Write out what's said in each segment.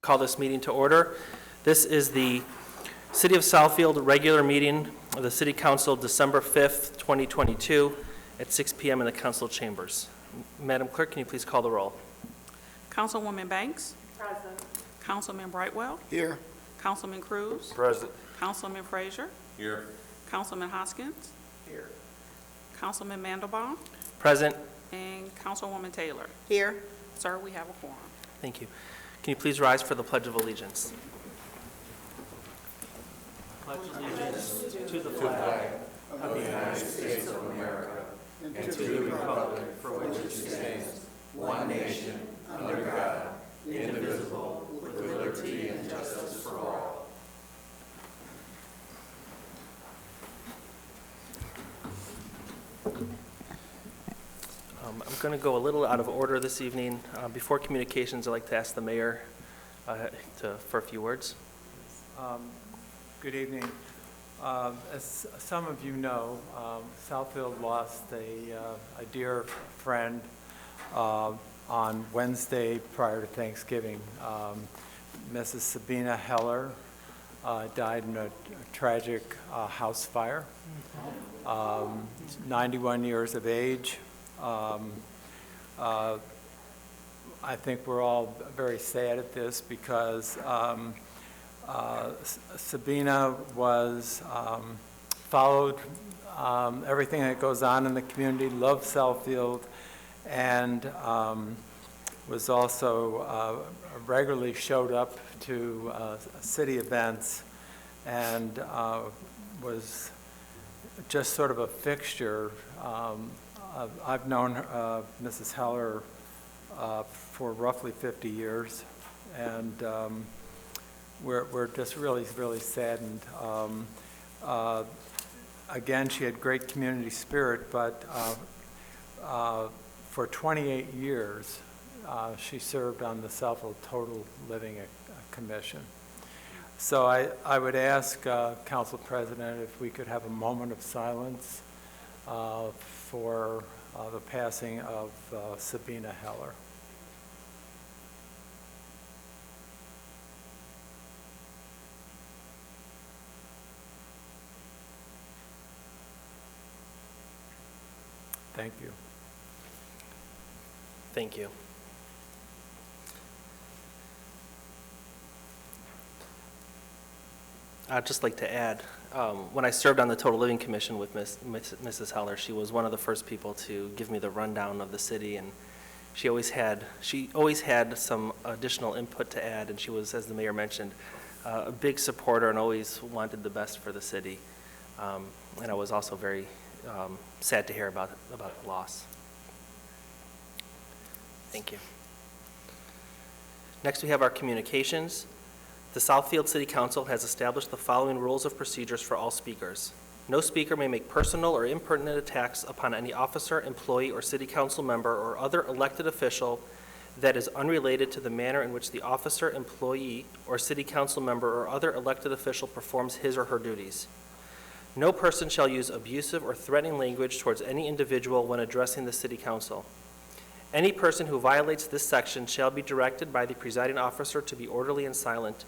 Call this meeting to order. This is the City of Southfield regular meeting of the City Council, December 5th, 2022, at 6 p.m. in the council chambers. Madam Clerk, can you please call the roll? Councilwoman Banks. Present. Councilman Brightwell. Here. Councilman Cruz. Present. Councilman Frazier. Here. Councilman Hoskins. Here. Councilman Mandelbaum. Present. And Councilwoman Taylor. Here. Sir, we have a quorum. Thank you. Can you please rise for the Pledge of Allegiance? Pledge allegiance to the flag of the United States of America and to the republic for which it stands, one nation, under God, indivisible, with liberty and justice for all. I'm going to go a little out of order this evening. Before communications, I'd like to ask the mayor for a few words. Good evening. As some of you know, Southfield lost a dear friend on Wednesday prior to Thanksgiving. Mrs. Sabina Heller died in a tragic house fire. 91 years of age. I think we're all very sad at this because Sabina was followed everything that goes on in the community, loved Southfield, and was also regularly showed up to city events and was just sort of a fixture. I've known Mrs. Heller for roughly 50 years, and we're just really saddened. Again, she had great community spirit, but for 28 years, she served on the Southfield Total Living Commission. So I would ask Council President if we could have a moment of silence for the passing of Sabina Heller. Thank you. Thank you. I'd just like to add, when I served on the Total Living Commission with Mrs. Heller, she was one of the first people to give me the rundown of the city, and she always had some additional input to add, and she was, as the mayor mentioned, a big supporter and always wanted the best for the city. And I was also very sad to hear about the loss. Thank you. Next, we have our communications. The Southfield City Council has established the following rules of procedures for all speakers. No speaker may make personal or impertinent attacks upon any officer, employee, or city council member or other elected official that is unrelated to the manner in which the officer, employee, or city council member or other elected official performs his or her duties. No person shall use abusive or threatening language towards any individual when addressing the city council. Any person who violates this section shall be directed by the presiding officer to be orderly and silent.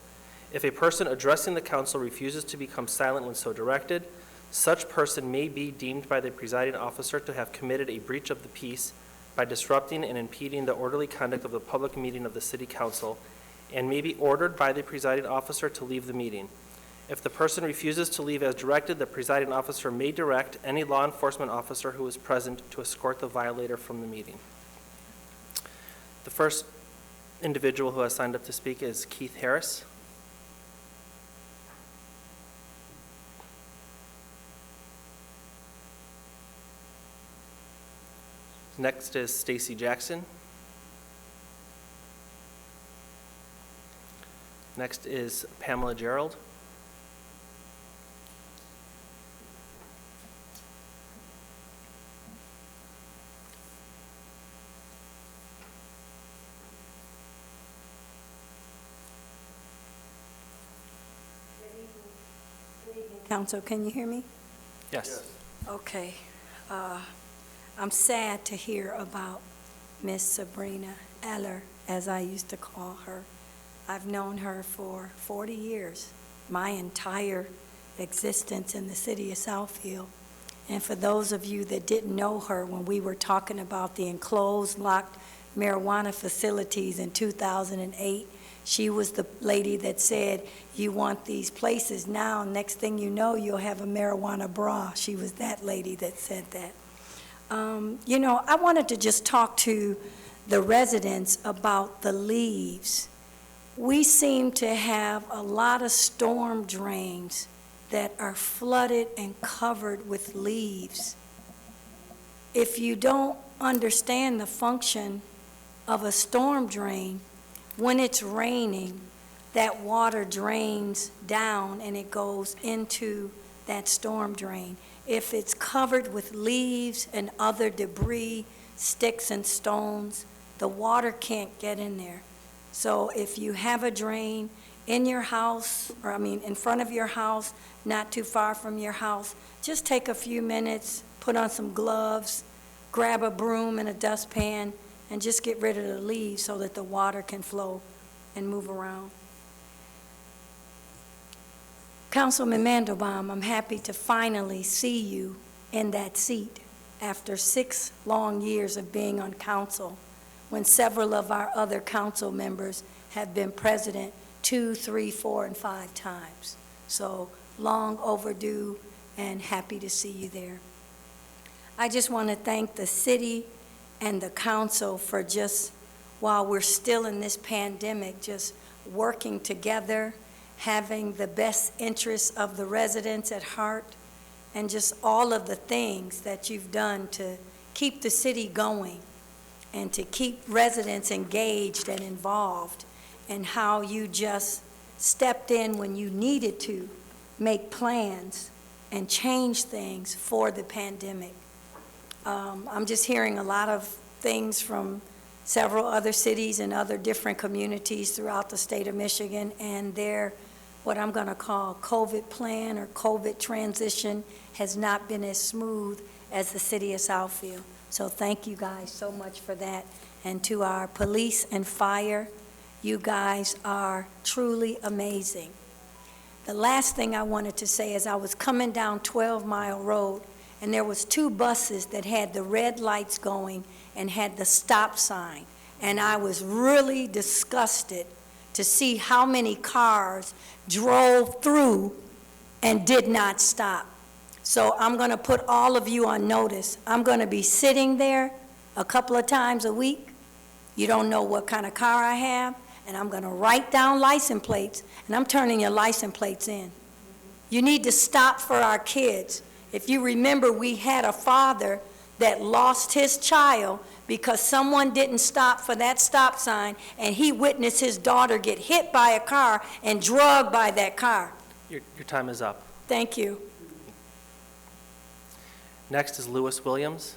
If a person addressing the council refuses to become silent when so directed, such person may be deemed by the presiding officer to have committed a breach of the peace by disrupting and impeding the orderly conduct of the public meeting of the city council, and may be ordered by the presiding officer to leave the meeting. If the person refuses to leave as directed, the presiding officer may direct any law enforcement officer who is present to escort the violator from the meeting. The first individual who has signed up to speak is Keith Harris. Next is Stacy Jackson. Next is Pamela Gerald. Council, can you hear me? Yes. Okay. I'm sad to hear about Miss Sabrina Eller, as I used to call her. I've known her for 40 years, my entire existence in the city of Southfield. And for those of you that didn't know her, when we were talking about the enclosed, locked marijuana facilities in 2008, she was the lady that said, you want these places now, next thing you know, you'll have a marijuana bra. She was that lady that said that. You know, I wanted to just talk to the residents about the leaves. We seem to have a lot of storm drains that are flooded and covered with leaves. If you don't understand the function of a storm drain, when it's raining, that water drains down and it goes into that storm drain. If it's covered with leaves and other debris, sticks and stones, the water can't get in there. So if you have a drain in your house, or in front of your house, not too far from your house, just take a few minutes, put on some gloves, grab a broom and a dustpan, and just get rid of the leaves so that the water can flow and move around. Councilman Mandelbaum, I'm happy to finally see you in that seat after 6 long years of being on council, when several of our other council members have been president 2, 3, 4, and 5 times. So long overdue and happy to see you there. I just want to thank the city and the council for just, while we're still in this pandemic, just working together, having the best interests of the residents at heart, and just all of the things that you've done to keep the city going and to keep residents engaged and involved, and how you just stepped in when you needed to make plans and change things for the pandemic. I'm just hearing a lot of things from several other cities and other different communities throughout the state of Michigan, and their, what I'm going to call COVID plan or COVID transition has not been as smooth as the city of Southfield. So thank you guys so much for that. And to our police and fire, you guys are truly amazing. The last thing I wanted to say is I was coming down 12 Mile Road, and there was 2 buses that had the red lights going and had the stop sign. And I was really disgusted to see how many cars drove through and did not stop. So I'm going to put all of you on notice. I'm going to be sitting there a couple of times a week. You don't know what kind of car I have, and I'm going to write down license plates, and I'm turning your license plates in. You need to stop for our kids. If you remember, we had a father that lost his child because someone didn't stop for that stop sign, and he witnessed his daughter get hit by a car and drugged by that car. Your time is up. Thank you. Next is Lewis Williams.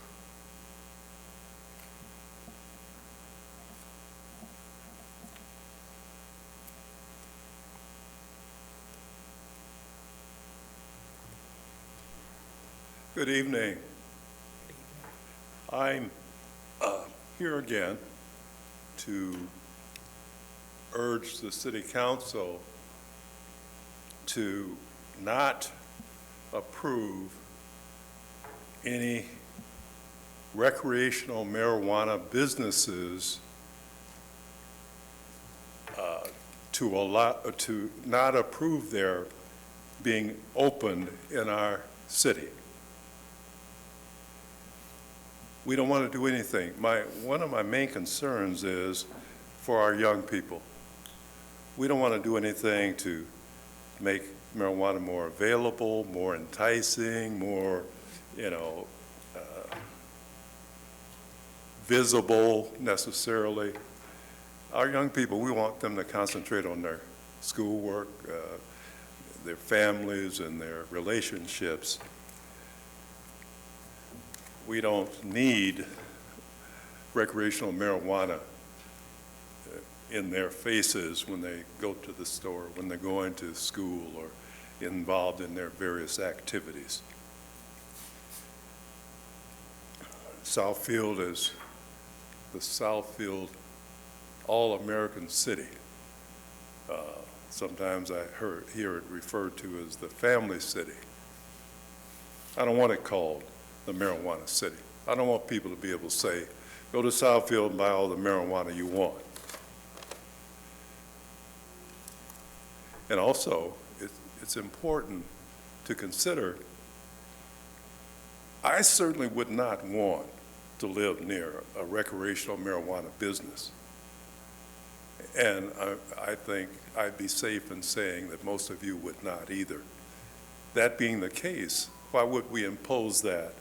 Good evening. I'm here again to urge the City Council to not approve any recreational marijuana businesses to not approve their being opened in our city. We don't want to do anything. One of my main concerns is for our young people. We don't want to do anything to make marijuana more available, more enticing, more, visible necessarily. Our young people, we want them to concentrate on their schoolwork, their families, and their relationships. We don't need recreational marijuana in their faces when they go to the store, when they're going to school, or involved in their various activities. Southfield is the Southfield All-American City. Sometimes I hear it referred to as the family city. I don't want it called the marijuana city. I don't want people to be able to say, go to Southfield and buy all the marijuana you want. And also, it's important to consider, I certainly would not want to live near a recreational marijuana business. And I think I'd be safe in saying that most of you would not either. That being the case, why would we impose that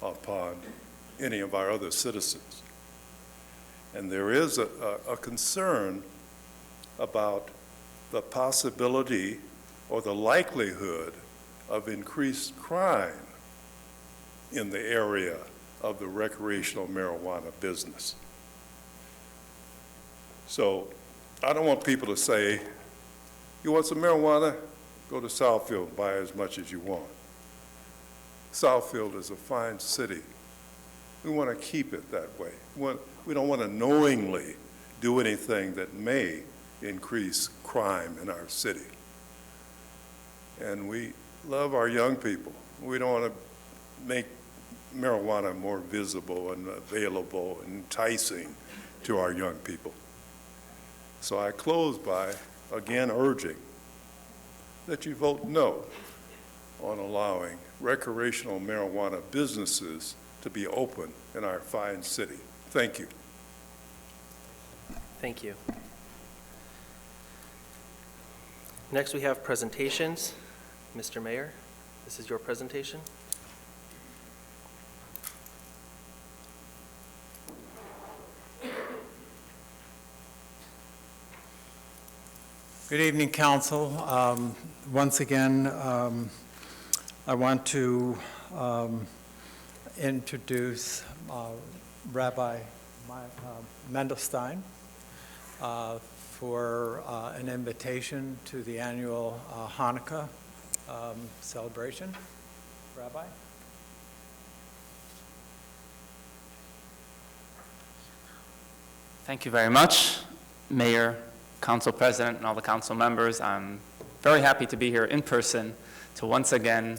upon any of our other citizens? And there is a concern about the possibility or the likelihood of increased crime in the area of the recreational marijuana business. So I don't want people to say, you want some marijuana? Go to Southfield and buy as much as you want. Southfield is a fine city. We want to keep it that way. We don't want to knowingly do anything that may increase crime in our city. And we love our young people. We don't want to make marijuana more visible and available and enticing to our young people. So I close by, again, urging that you vote no on allowing recreational marijuana businesses to be open in our fine city. Thank you. Thank you. Next, we have presentations. Mr. Mayor, this is your presentation. Good evening, Council. Once again, I want to introduce Rabbi Mendelstein for an invitation to the annual Hanukkah celebration. Rabbi? Thank you very much, Mayor, Council President, and all the council members. I'm very happy to be here in person to once again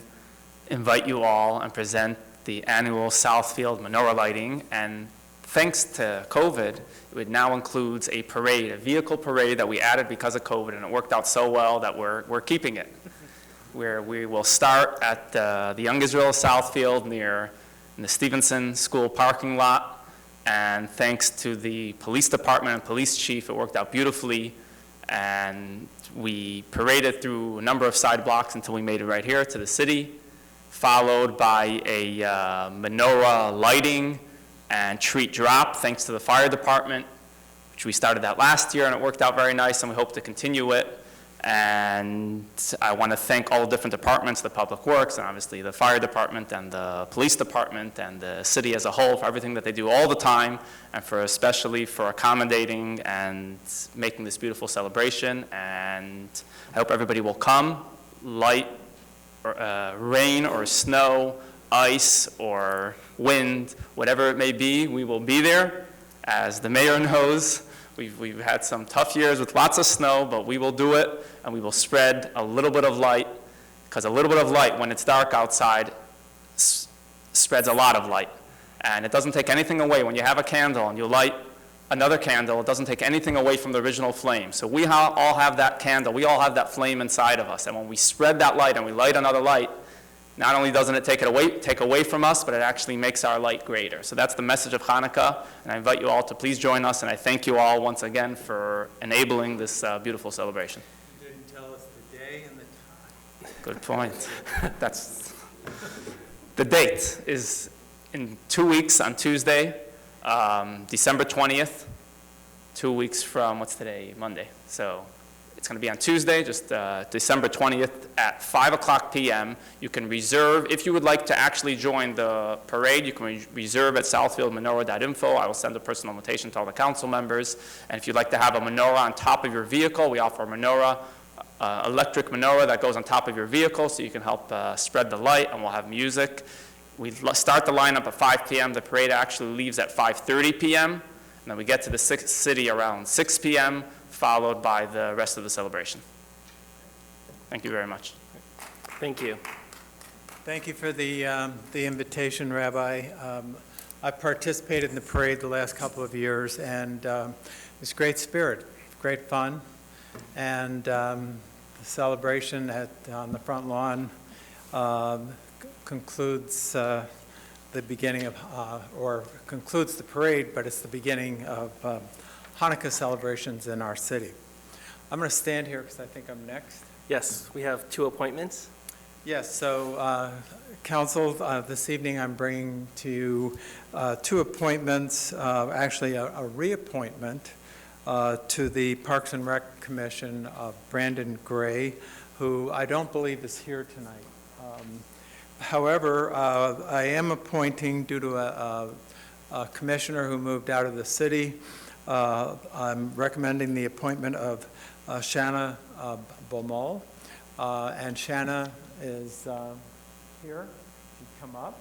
invite you all and present the annual Southfield menorah lighting. And thanks to COVID, it now includes a parade, a vehicle parade that we added because of COVID, and it worked out so well that we're keeping it. Where we will start at the Young Israel Southfield in the Stevenson School parking lot. And thanks to the police department and police chief, it worked out beautifully. And we paraded through a number of side blocks until we made it right here to the city, followed by a menorah lighting and treat drop, thanks to the fire department, which we started that last year, and it worked out very nice, and we hope to continue it. And I want to thank all the different departments, the Public Works, and obviously the fire department and the police department and the city as a whole for everything that they do all the time, and especially for accommodating and making this beautiful celebration. And I hope everybody will come, light, or, rain or snow, ice or wind, whatever it may be, we will be there. As the mayor knows, we've had some tough years with lots of snow, but we will do it, and we will spread a little bit of light, because a little bit of light, when it's dark outside, spreads a lot of light. And it doesn't take anything away. When you have a candle and you light another candle, it doesn't take anything away from the original flame. So we all have that candle. We all have that flame inside of us. And when we spread that light and we light another light, not only doesn't it take away from us, but it actually makes our light greater. So that's the message of Hanukkah, and I invite you all to please join us, and I thank you all once again for enabling this beautiful celebration. You didn't tell us the day and the time. Good point. The date is in 2 weeks on Tuesday, December 20th, 2 weeks from, what's today, Monday. So it's going to be on Tuesday, just December 20th at 5:00 p.m. You can reserve, if you would like to actually join the parade, you can reserve at southfieldmenorah.info. I will send a personal invitation to all the council members. And if you'd like to have a menorah on top of your vehicle, we offer a menorah, electric menorah that goes on top of your vehicle so you can help spread the light, and we'll have music. We start the lineup at 5 p.m. The parade actually leaves at 5:30 p.m. And then we get to the city around 6 p.m., followed by the rest of the celebration. Thank you very much. Thank you. Thank you for the invitation, Rabbi. I participated in the parade the last couple of years, and it's great spirit, great fun, and the celebration on the front lawn concludes the beginning of, or concludes the parade, but it's the beginning of Hanukkah celebrations in our city. I'm going to stand here because I think I'm next. Yes, we have 2 appointments. Yes, so, Council, this evening I'm bringing to you 2 appointments, actually a reappointment to the Parks and Rec Commission of Brandon Gray, who I don't believe is here tonight. However, I am appointing, due to a commissioner who moved out of the city, I'm recommending the appointment of Shanna Baumol, and Shanna is here. She's come up.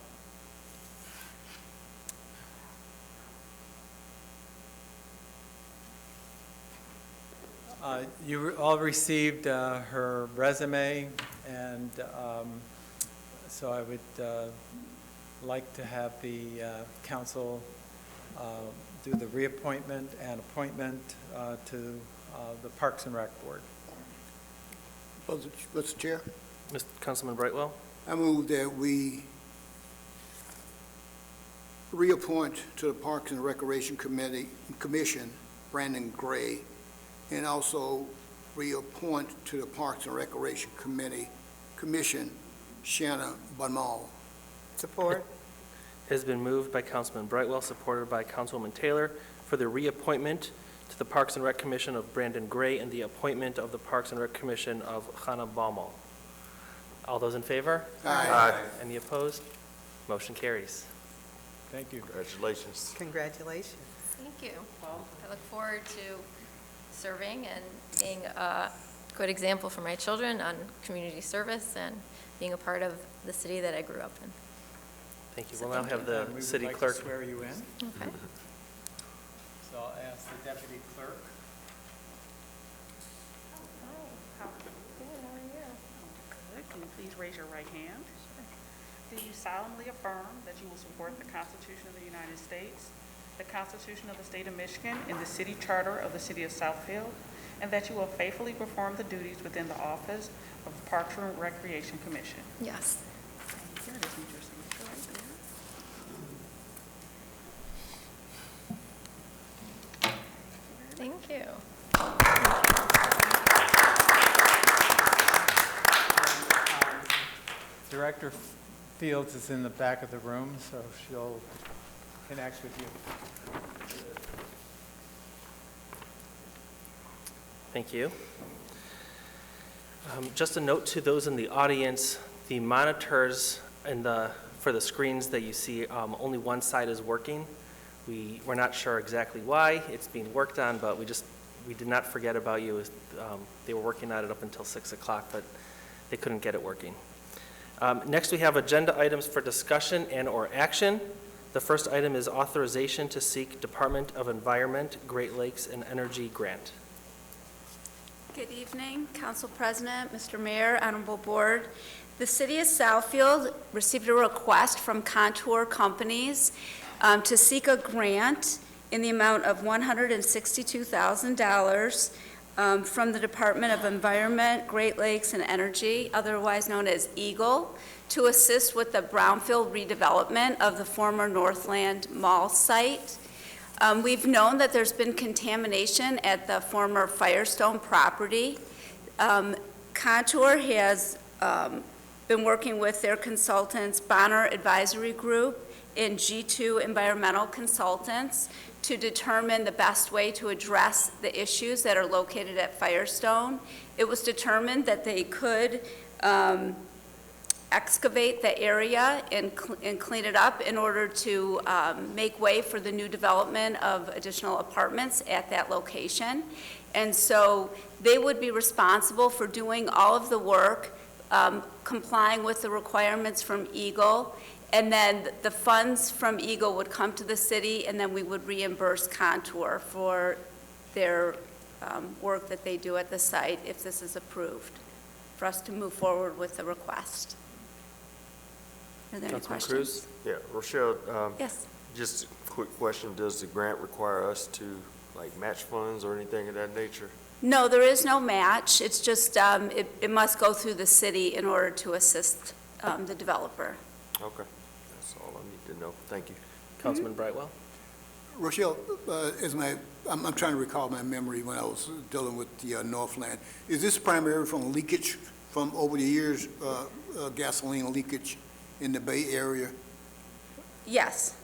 You all received her resume, and so I would like to have the council do the reappointment and appointment to the Parks and Rec Board. Mr. Chair, Mr. Councilman Brightwell? I move that we reappoint to the Parks and Recreation Commission Brandon Gray, and also reappoint to the Parks and Recreation Commission Shanna Baumol. Support. It has been moved by Councilman Brightwell, supported by Councilwoman Taylor, for the reappointment to the Parks and Rec Commission of Brandon Gray and the appointment of the Parks and Rec Commission of Chana Baumol. All those in favor? Aye. Any opposed? Motion carries. Thank you. Congratulations. Congratulations. Thank you. I look forward to serving and being a good example for my children on community service and being a part of the city that I grew up in. Thank you. We'll now have the And city We would like clerk. to swear you in, Okay. so I'll ask the deputy clerk. Good. Can you please raise your right hand? Do you solemnly affirm that you will support the Constitution of the United States, the Constitution of the State of Michigan, and the City Charter of the City of Southfield, and that you will faithfully perform the duties within the office of Parks and Recreation Commission? Yes. Here, just need your signature right there. Thank you. Director Fields is in the back of the room, so she'll connect with you. Thank you. Just a note to those in the audience, the monitors for the screens that you see, only one side is working. We're not sure exactly why it's being worked on, but we did not forget about you. They were working on it up until 6 o'clock, but they couldn't get it working. Next, we have agenda items for discussion and/or action. The first item is authorization to seek Department of Environment, Great Lakes, and Energy grant. Good evening, Council President, Mr. Mayor, Honorable Board. The City of Southfield received a request from Contour Companies to seek a grant in the amount of $162,000 from the Department of Environment, Great Lakes, and Energy, otherwise known as EGLE, to assist with the brownfield redevelopment of the former Northland Mall site. We've known that there's been contamination at the former Firestone property. Contour has been working with their consultants, Bonner Advisory Group and G2 Environmental Consultants, to determine the best way to address the issues that are located at Firestone. It was determined that they could excavate the area and clean it up in order to make way for the new development of additional apartments at that location. And so they would be responsible for doing all of the work, complying with the requirements from EGLE, and then the funds from EGLE would come to the city, and then we would reimburse Contour for their work that they do at the site if this is approved. for us to move forward with the request. Are there any Councilman questions? Cruz? Yeah, Rochelle, Yes. just a quick question. Does the grant require us to, like, match funds or anything of that nature? No, there is no match. It's just, it must go through the city in order to assist the developer. Okay, that's all I need to know. Thank you. Councilman Brightwell? Rochelle, I'm trying to recall my memory when I was dealing with the Northland. Is this primarily from leakage from over the years, gasoline leakage in the Bay Area? Yes.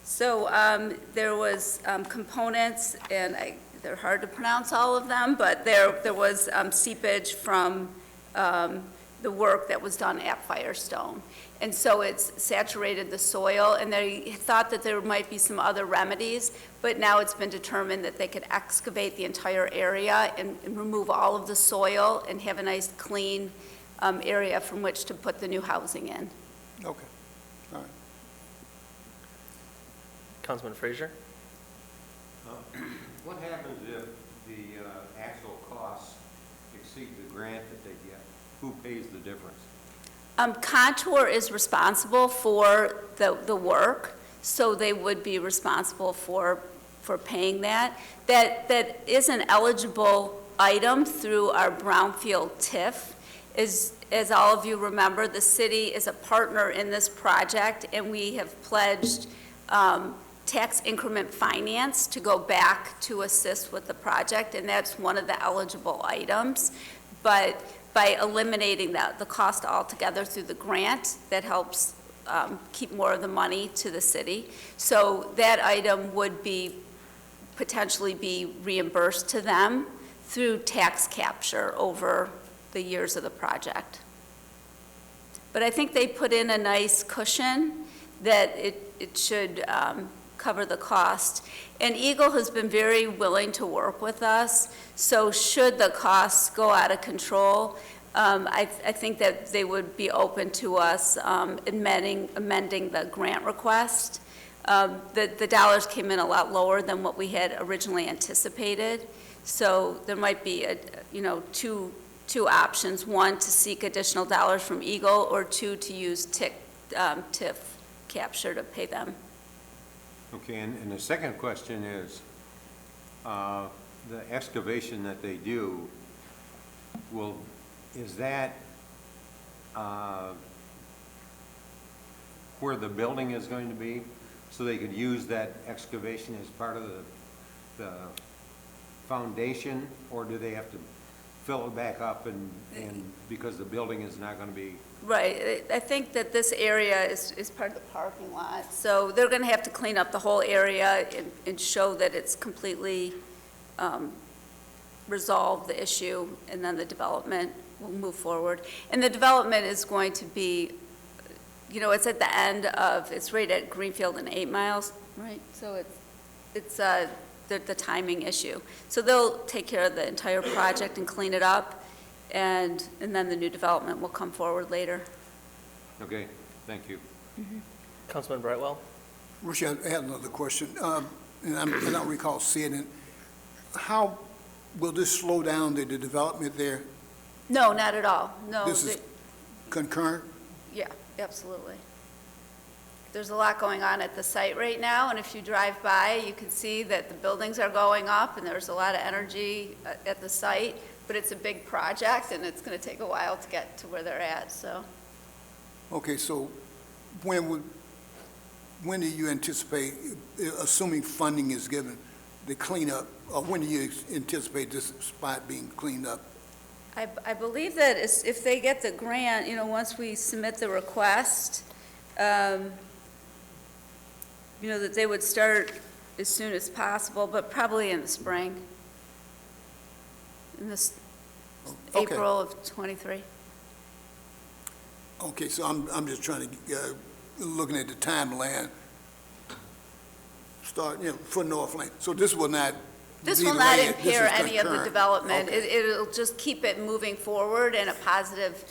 So there was components, and they're hard to pronounce all of them, but there was seepage from the work that was done at Firestone. And so it's saturated the soil, and they thought that there might be some other remedies, but now it's been determined that they could excavate the entire area and remove all of the soil and have a nice, clean area from which to put the new housing in. Okay, all right. Councilman Frazier? What happens if the actual costs exceed the grant that they get? Who pays the difference? Contour is responsible for the work, so they would be responsible for paying that. That is an eligible item through our Brownfield TIF. As all of you remember, the city is a partner in this project, and we have pledged tax increment finance to go back to assist with the project, and that's one of the eligible items. But by eliminating the cost altogether through the grant, that helps keep more of the money to the city. So that item would potentially be reimbursed to them through tax capture over the years of the project. But I think they put in a nice cushion that it should cover the cost. And Eagle has been very willing to work with us, so should the costs go out of control, I think that they would be open to us amending the grant request. The dollars came in a lot lower than what we had originally anticipated, so there might be two options: one, to seek additional dollars from Eagle, or two, to use TIF capture to pay them. Okay, and the second question is, the excavation that they do, is that where the building is going to be? So they could use that excavation as part of the foundation, or do they have to fill it back up and because the building is not going to be? Right, I think that this area is part of the parking lot, so they're going to have to clean up the whole area and show that it's completely resolved the issue, and then the development will move forward. And the development is going to be, it's at the end of, it's right at Greenfield and 8 Miles, right? So it's the timing issue. So they'll take care of the entire project and clean it up, and then the new development will come forward later. Okay, thank you. Councilman Brightwell? Rochelle, I have another question, and I don't recall seeing it. How will this slow down the development there? No, not at all. No. This is concurrent? Yeah, absolutely. There's a lot going on at the site right now, and if you drive by, you can see that the buildings are going up, and there's a lot of energy at the site, but it's a big project, and it's going to take a while to get to where they're at, so. Okay, so when do you anticipate, assuming funding is given, the cleanup, or when do you anticipate this spot being cleaned up? I believe that if they get the grant, once we submit the request, that they would start as soon as possible, but probably in the spring, in this Okay. April of '23. Okay, so I'm just trying to, looking at the timeline, for Northland. So this will not This will not delay it. This impair is any of the concurrent. development. Okay. It'll just keep it moving forward in a positive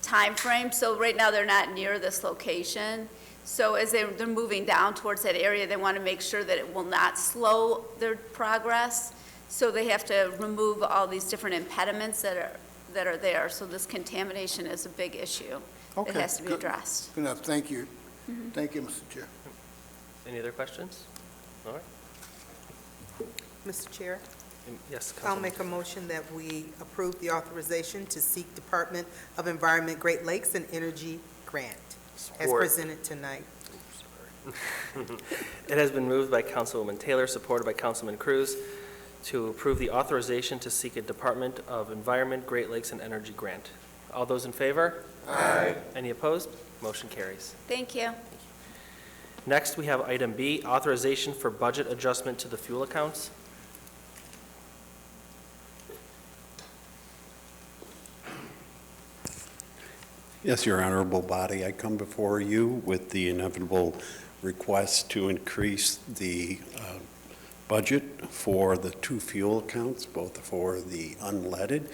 timeframe. So right now, they're not near this location. So as they're moving down towards that area, they want to make sure that it will not slow their progress. So they have to remove all these different impediments that that are there. So this contamination is a big issue. It Okay, has to be good. addressed. Good enough, thank you. Thank you, Mr. Chair. Any other questions? All right. Mr. Chair, Yes, I'll Councilwoman. make a motion that we approve the authorization to seek Department of Environment, Great Lakes and Energy grant as Support. presented tonight. It has been moved by Councilwoman Taylor, supported by Councilman Cruz, to approve the authorization to seek a Department of Environment, Great Lakes, and Energy grant. All those in favor? Aye. Any opposed? Motion carries. Thank you. Next, we have item B, authorization for budget adjustment to the fuel accounts. Yes, Your Honorable Body, I come before you with the inevitable request to increase the budget for the two fuel accounts, both for the unleaded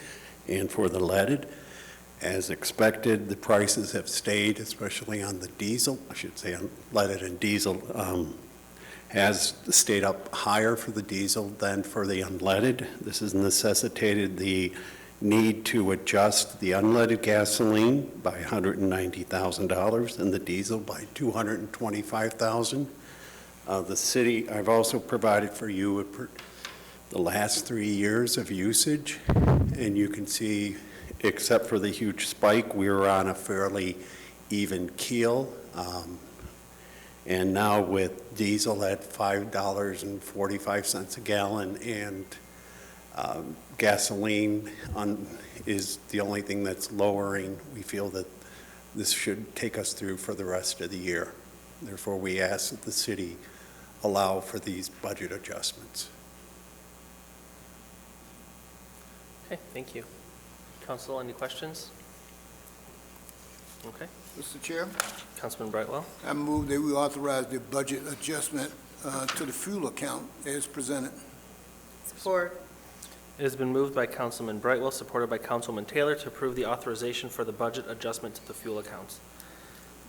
and for the leaded. As expected, the prices have stayed, especially on the diesel, I should say unleaded and diesel, has stayed up higher for the diesel than for the unleaded. This has necessitated the need to adjust the unleaded gasoline by $190,000 and the diesel by $225,000. The city, I've also provided for you the last 3 years of usage, and you can see, except for the huge spike, we were on a fairly even keel. And now with diesel at $5.45 a gallon and gasoline is the only thing that's lowering, we feel that this should take us through for the rest of the year. Therefore, we ask that the city allow for these budget adjustments. Okay, thank you. Council, any questions? Okay. Mr. Chair, Councilman Brightwell. I move that we authorize the budget adjustment to the fuel account as presented. Support. It has been moved by Councilman Brightwell, supported by Councilwoman Taylor, to approve the authorization for the budget adjustment to the fuel accounts.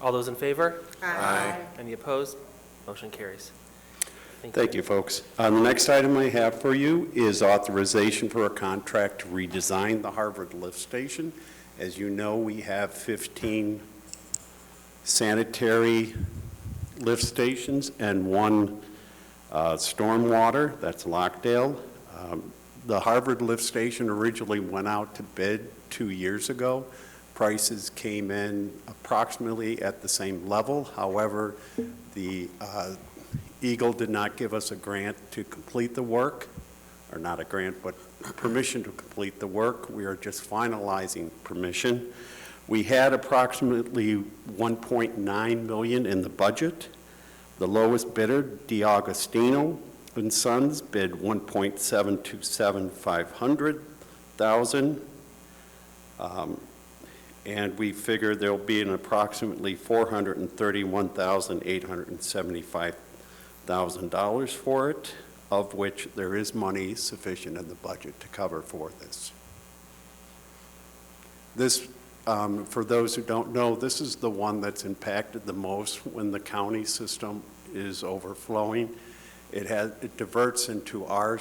All those in favor? Aye. Any opposed? Motion carries. Thank you, folks. The next item I have for you is authorization for a contract to redesign the Harvard lift station. As you know, we have 15 sanitary lift stations and one stormwater, that's Lockdale. The Harvard lift station originally went out to bid 2 years ago. Prices came in approximately at the same level. However, the Eagle did not give us a grant to complete the work, or not a grant, but permission to complete the work. We are just finalizing permission. We had approximately $1.9 million in the budget. The lowest bidder, DiAgostino and Sons, bid $1.727,500,000. And we figure there'll be an approximately $431,875,000 for it, of which there is money sufficient in the budget to cover for this. This, for those who don't know, this is the one that's impacted the most when the county system is overflowing. It diverts into our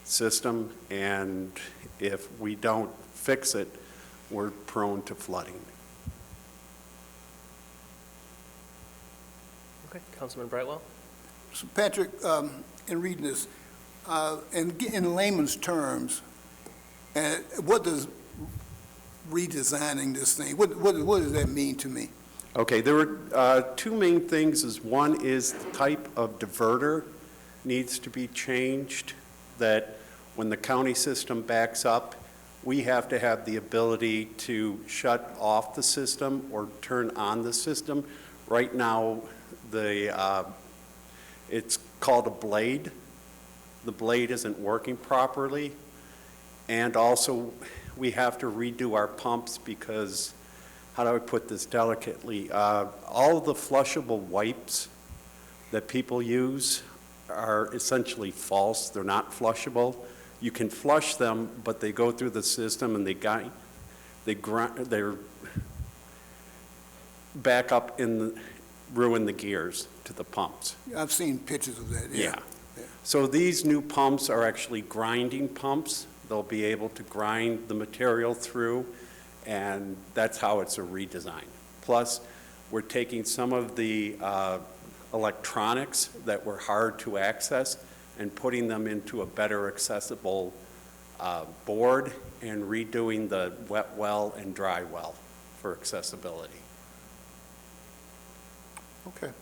system, and if we don't fix it, we're prone to flooding. Okay, Councilman Brightwell. So Patrick, in reading this, in layman's terms, what does redesigning this thing, what does that mean to me? Okay, there were two main things. One is the type of diverter needs to be changed, that when the county system backs up, we have to have the ability to shut off the system or turn on the system. Right now, it's called a blade. The blade isn't working properly. And also, we have to redo our pumps because, how do I put this delicately? All of the flushable wipes that people use are essentially false. They're not flushable. You can flush them, but they go through the system and they're back up ruin the gears to the pumps. I've seen pictures of that, yeah. So these new pumps are actually grinding pumps They'll be able to grind the material through, and that's how it's a redesign. Plus, we're taking some of the electronics that were hard to access and putting them into a better accessible board and redoing the wet well and dry well for accessibility. Okay.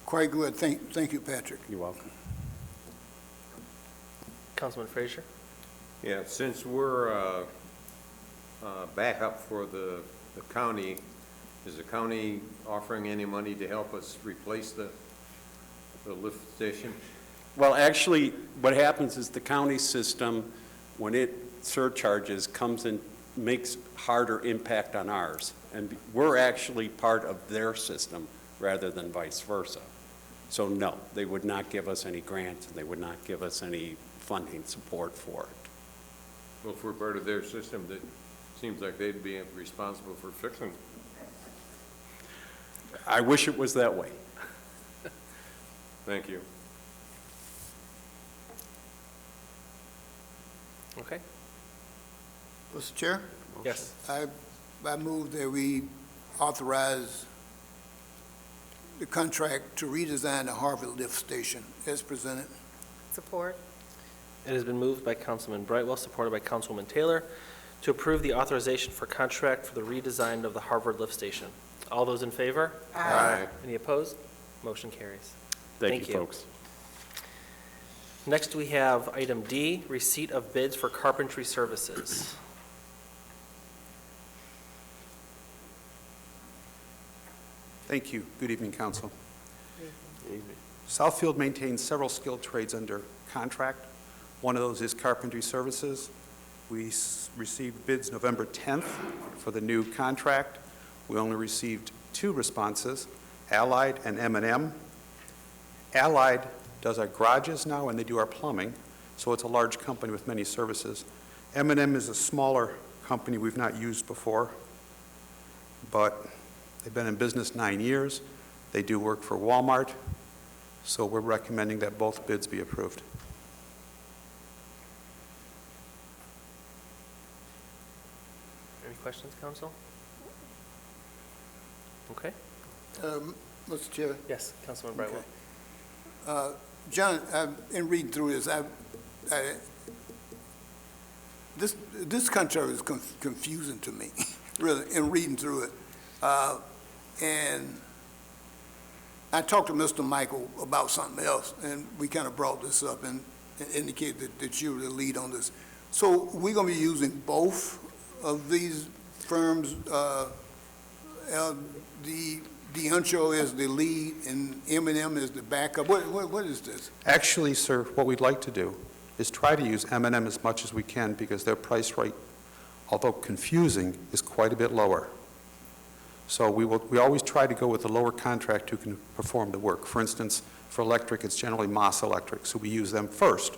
Quite good. Thank you, Patrick. You're welcome. Councilman Frazier? Yeah, since we're backup for the county, is the county offering any money to help us replace the lift station? Well, actually, what happens is the county system, when it surcharges, comes and makes harder impact on ours. And we're actually part of their system rather than vice versa. So no, they would not give us any grants, and they would not give us any funding support for it. Well, if we're part of their system, that seems like they'd be responsible for fixing. I wish it was that way. Thank you. Okay. Mr. Chair? Yes. I move that we authorize the contract to redesign the Harvard lift station as presented. Support. It has been moved by Councilman Brightwell, supported by Councilwoman Taylor, to approve the authorization for contract for the redesign of the Harvard lift station. All those in favor? Aye. Any opposed? Motion carries. Thank you, folks. Next, we have item D, receipt of bids for carpentry services. Thank you. Good evening, Council. Southfield maintains several skilled trades under contract. One of those is carpentry services. We received bids November 10th for the new contract. We only received 2 responses, Allied and M&M. Allied does our garages now, and they do our plumbing, so it's a large company with many services. M&M is a smaller company we've not used before, but they've been in business 9 years. They do work for Walmart, so we're recommending that both bids be approved. Any questions, council? Okay. Mr. Chair? Yes, Councilman Brightwell. Okay. John, in reading through this, this contract is confusing to me, really, in reading through it. And I talked to Mr. Michael about something else, and we kind of brought this up and indicated that you were the lead on this. So we're going to be using both of these firms, D'Ancho is the lead and M&M is the backup. What is this? Actually, sir, what we'd like to do is try to use M&M as much as we can because their price rate, although confusing, is quite a bit lower. So we always try to go with the lower contract who can perform the work. For instance, for electric, it's generally Moss Electric, so we use them first.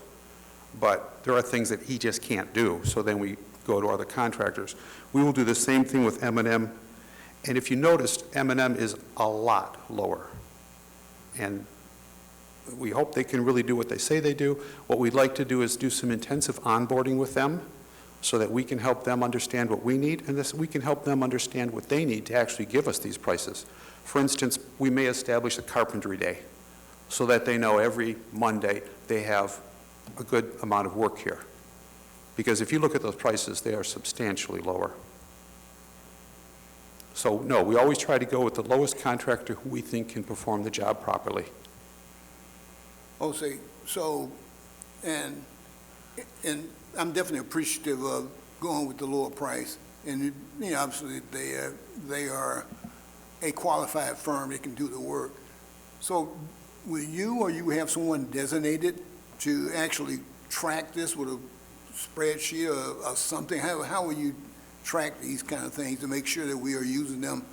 But there are things that he just can't do, so then we go to other contractors. We will do the same thing with M&M. And if you noticed, M&M is a lot lower. And we hope they can really do what they say they do. What we'd like to do is do some intensive onboarding with them so that we can help them understand what we need, and we can help them understand what they need to actually give us these prices. For instance, we may establish a carpentry day so that they know every Monday they have a good amount of work here. Because if you look at those prices, they are substantially lower. So, no, we always try to go with the lowest contractor who we think can perform the job properly. Oh, see, so, and I'm definitely appreciative of going with the lower price. And, you know, obviously, they are a qualified firm that can do the work. So, will you or you have someone designated to actually track this with a spreadsheet or something? How will you track these kind of things to make sure that we are using them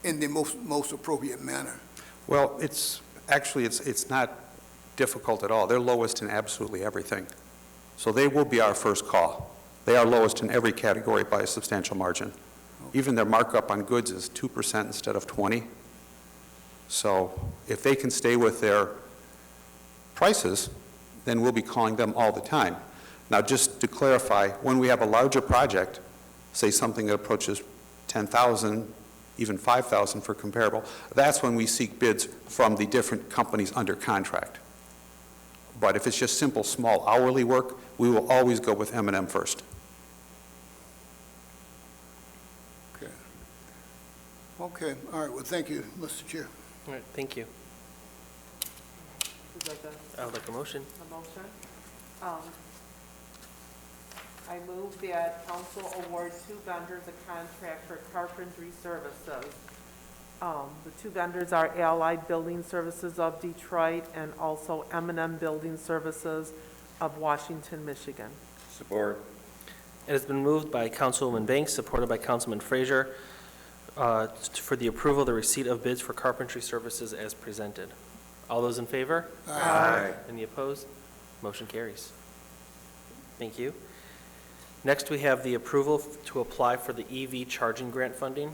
in the most appropriate manner? Well, it's not difficult at all. They're lowest in absolutely everything. So they will be our first call. They are lowest in every category by a substantial margin. Even their markup on goods is 2% instead of 20%. So if they can stay with their prices, then we'll be calling them all the time. Now, just to clarify, when we have a larger project, say something that approaches 10,000, even 5,000 for comparable, that's when we seek bids from the different companies under contract. But if it's just simple, small hourly work, we will always go with M&M first. Okay, all right, well, thank you, Mr. Chair. All right, thank you. Would you like I would like a motion. a motion? I move that council award 2 vendors a contract for carpentry services. The 2 vendors are Allied Building Services of Detroit and also M&M Building Services of Washington, Michigan. Support. It has been moved by Councilwoman Banks, supported by Councilman Frazier, for the approval of the receipt of bids for carpentry services as presented. All those in favor? Aye. Any opposed? Motion carries. Thank you. Next, we have the approval to apply for the EV charging grant funding.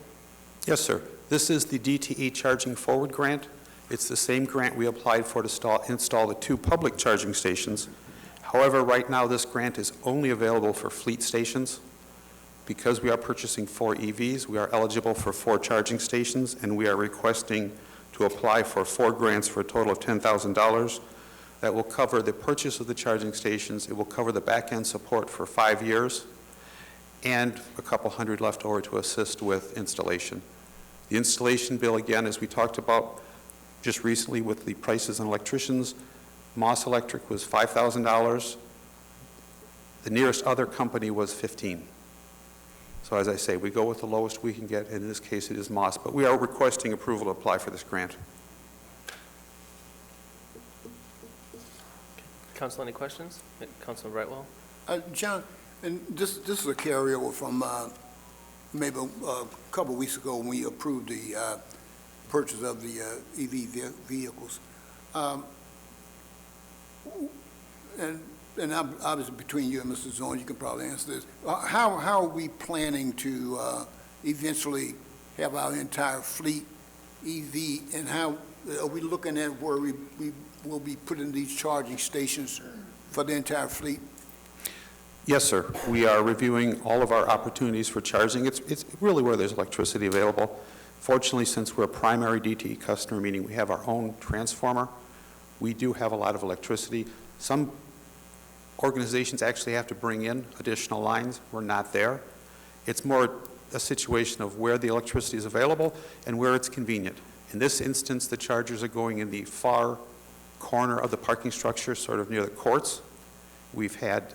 Yes, sir. This is the DTE Charging Forward Grant. It's the same grant we applied for to install the 2 public charging stations. However, right now, this grant is only available for fleet stations. Because we are purchasing 4 EVs, we are eligible for 4 charging stations, and we are requesting to apply for 4 grants for a total of $10,000. That will cover the purchase of the charging stations, it will cover the back-end support for 5 years, and a couple hundred left over to assist with installation. The installation bill, again, as we talked about just recently with the prices on electricians, Moss Electric was $5,000. The nearest other company was $15,000. So as I say, we go with the lowest we can get, and in this case it is Moss, but we are requesting approval to apply for this grant. Council, any questions? Councilman Brightwell? John, and this is a carryover from maybe a couple of weeks ago when we approved the purchase of the EV vehicles. And obviously between you and Mr. Zorn, you can probably answer this. How are we planning to eventually have our entire fleet EV, and how are we looking at where we will be putting these charging stations for the entire fleet? Yes, sir. We are reviewing all of our opportunities for charging. It's really where there's electricity available. Fortunately, since we're a primary DTE customer, meaning we have our own transformer, we do have a lot of electricity. Some organizations actually have to bring in additional lines. We're not there. It's more a situation of where the electricity is available and where it's convenient. In this instance, the chargers are going in the far corner of the parking structure, sort of near the courts. We've had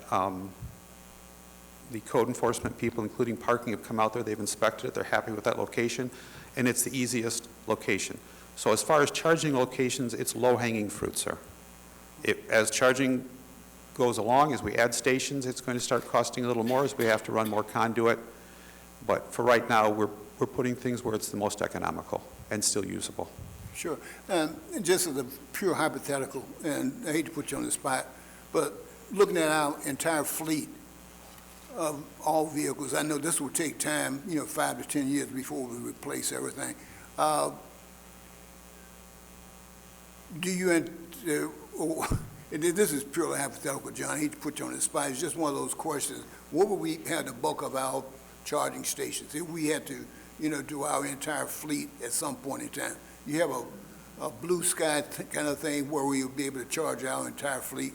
the code enforcement people, including parking, have come out there. They've inspected it. They're happy with that location, and it's the easiest location. So as far as charging locations, it's low-hanging fruit, sir. As charging goes along, as we add stations, it's going to start costing a little more as we have to run more conduit. But for right now, we're putting things where it's the most economical and still usable. Sure. And just as a pure hypothetical, and I hate to put you on the spot, but looking at our entire fleet of all vehicles, I know this will take time, 5 to 10 years before we replace everything. Do you, and this is purely hypothetical, John, I hate to put you on the spot, it's just one of those questions. What would we have the bulk of our charging stations if we had to, do our entire fleet at some point in time? You have a blue sky kind of thing where we would be able to charge our entire fleet?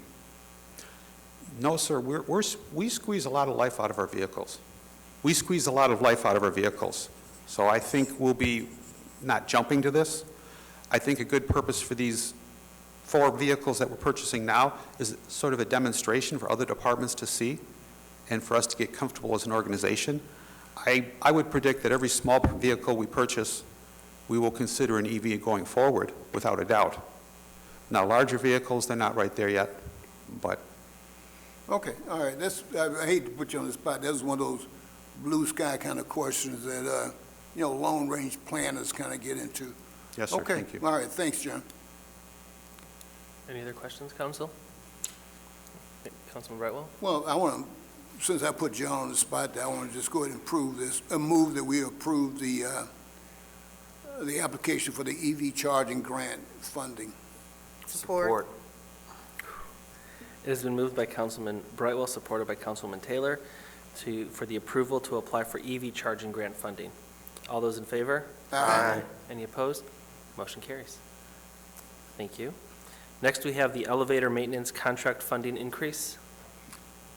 No, sir. We squeeze a lot of life out of our vehicles. We squeeze a lot of life out of our vehicles. So I think we'll be not jumping to this. I think a good purpose for these 4 vehicles that we're purchasing now is sort of a demonstration for other departments to see and for us to get comfortable as an organization. I would predict that every small vehicle we purchase, we will consider an EV going forward, without a doubt. Now, larger vehicles, they're not right there yet, but... Okay, all right. I hate to put you on the spot. That's one of those blue sky kind of questions that, long-range planners kind of get into. Yes, sir. Okay. Thank you. All right, thanks, John. Any other questions, Council? Councilman Brightwell? Well, since I put John on the spot, I want to just go ahead and move that we approve the application for the EV charging grant funding. Support. It has been moved by Councilman Brightwell, supported by Councilwoman Taylor, for the approval to apply for EV charging grant funding. All those in favor? Aye. Any opposed? Motion carries. Thank you. Next, we have the elevator maintenance contract funding increase.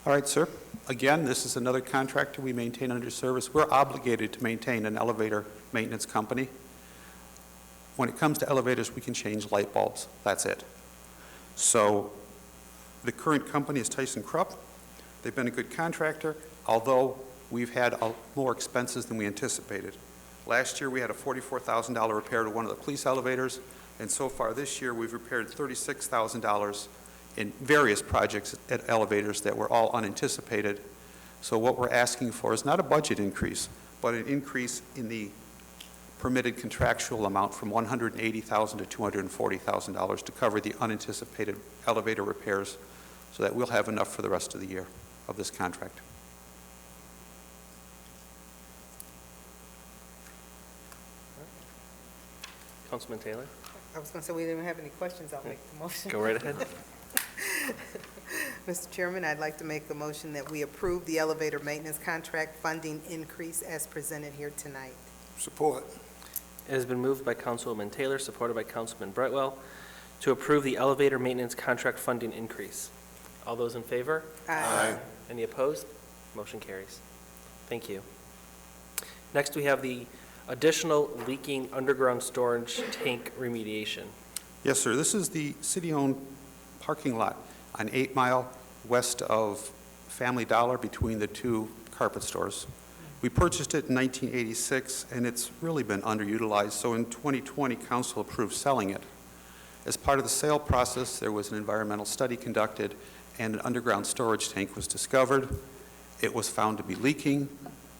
All right, sir. Again, this is another contractor we maintain under service. We're obligated to maintain an elevator maintenance company. When it comes to elevators, we can change light bulbs. That's it. So the current company is Tyson Krupp. They've been a good contractor, although we've had more expenses than we anticipated. Last year, we had a $44,000 repair to one of the police elevators, and so far this year, we've repaired $36,000 in various projects at elevators that were all unanticipated. So what we're asking for is not a budget increase, but an increase in the permitted contractual amount from $180,000 to $240,000 to cover the unanticipated elevator repairs, so that we'll have enough for the rest of the year of this contract. Councilman Taylor? I was going to say we didn't have any questions. I'll make the motion. Go right ahead. Mr. Chairman, I'd like to make the motion that we approve the elevator maintenance contract funding increase as presented here tonight. Support. It has been moved by Councilwoman Taylor, supported by Councilman Brightwell, to approve the elevator maintenance contract funding increase. All those in favor? Aye. Any opposed? Motion carries. Thank you. Next, we have the additional leaking underground storage tank remediation. Yes, sir. This is the city-owned parking lot on 8 Mile west of Family Dollar between the two carpet stores. We purchased it in 1986, and it's really been underutilized, so in 2020, council approved selling it. As part of the sale process, there was an environmental study conducted, and an underground storage tank was discovered. It was found to be leaking.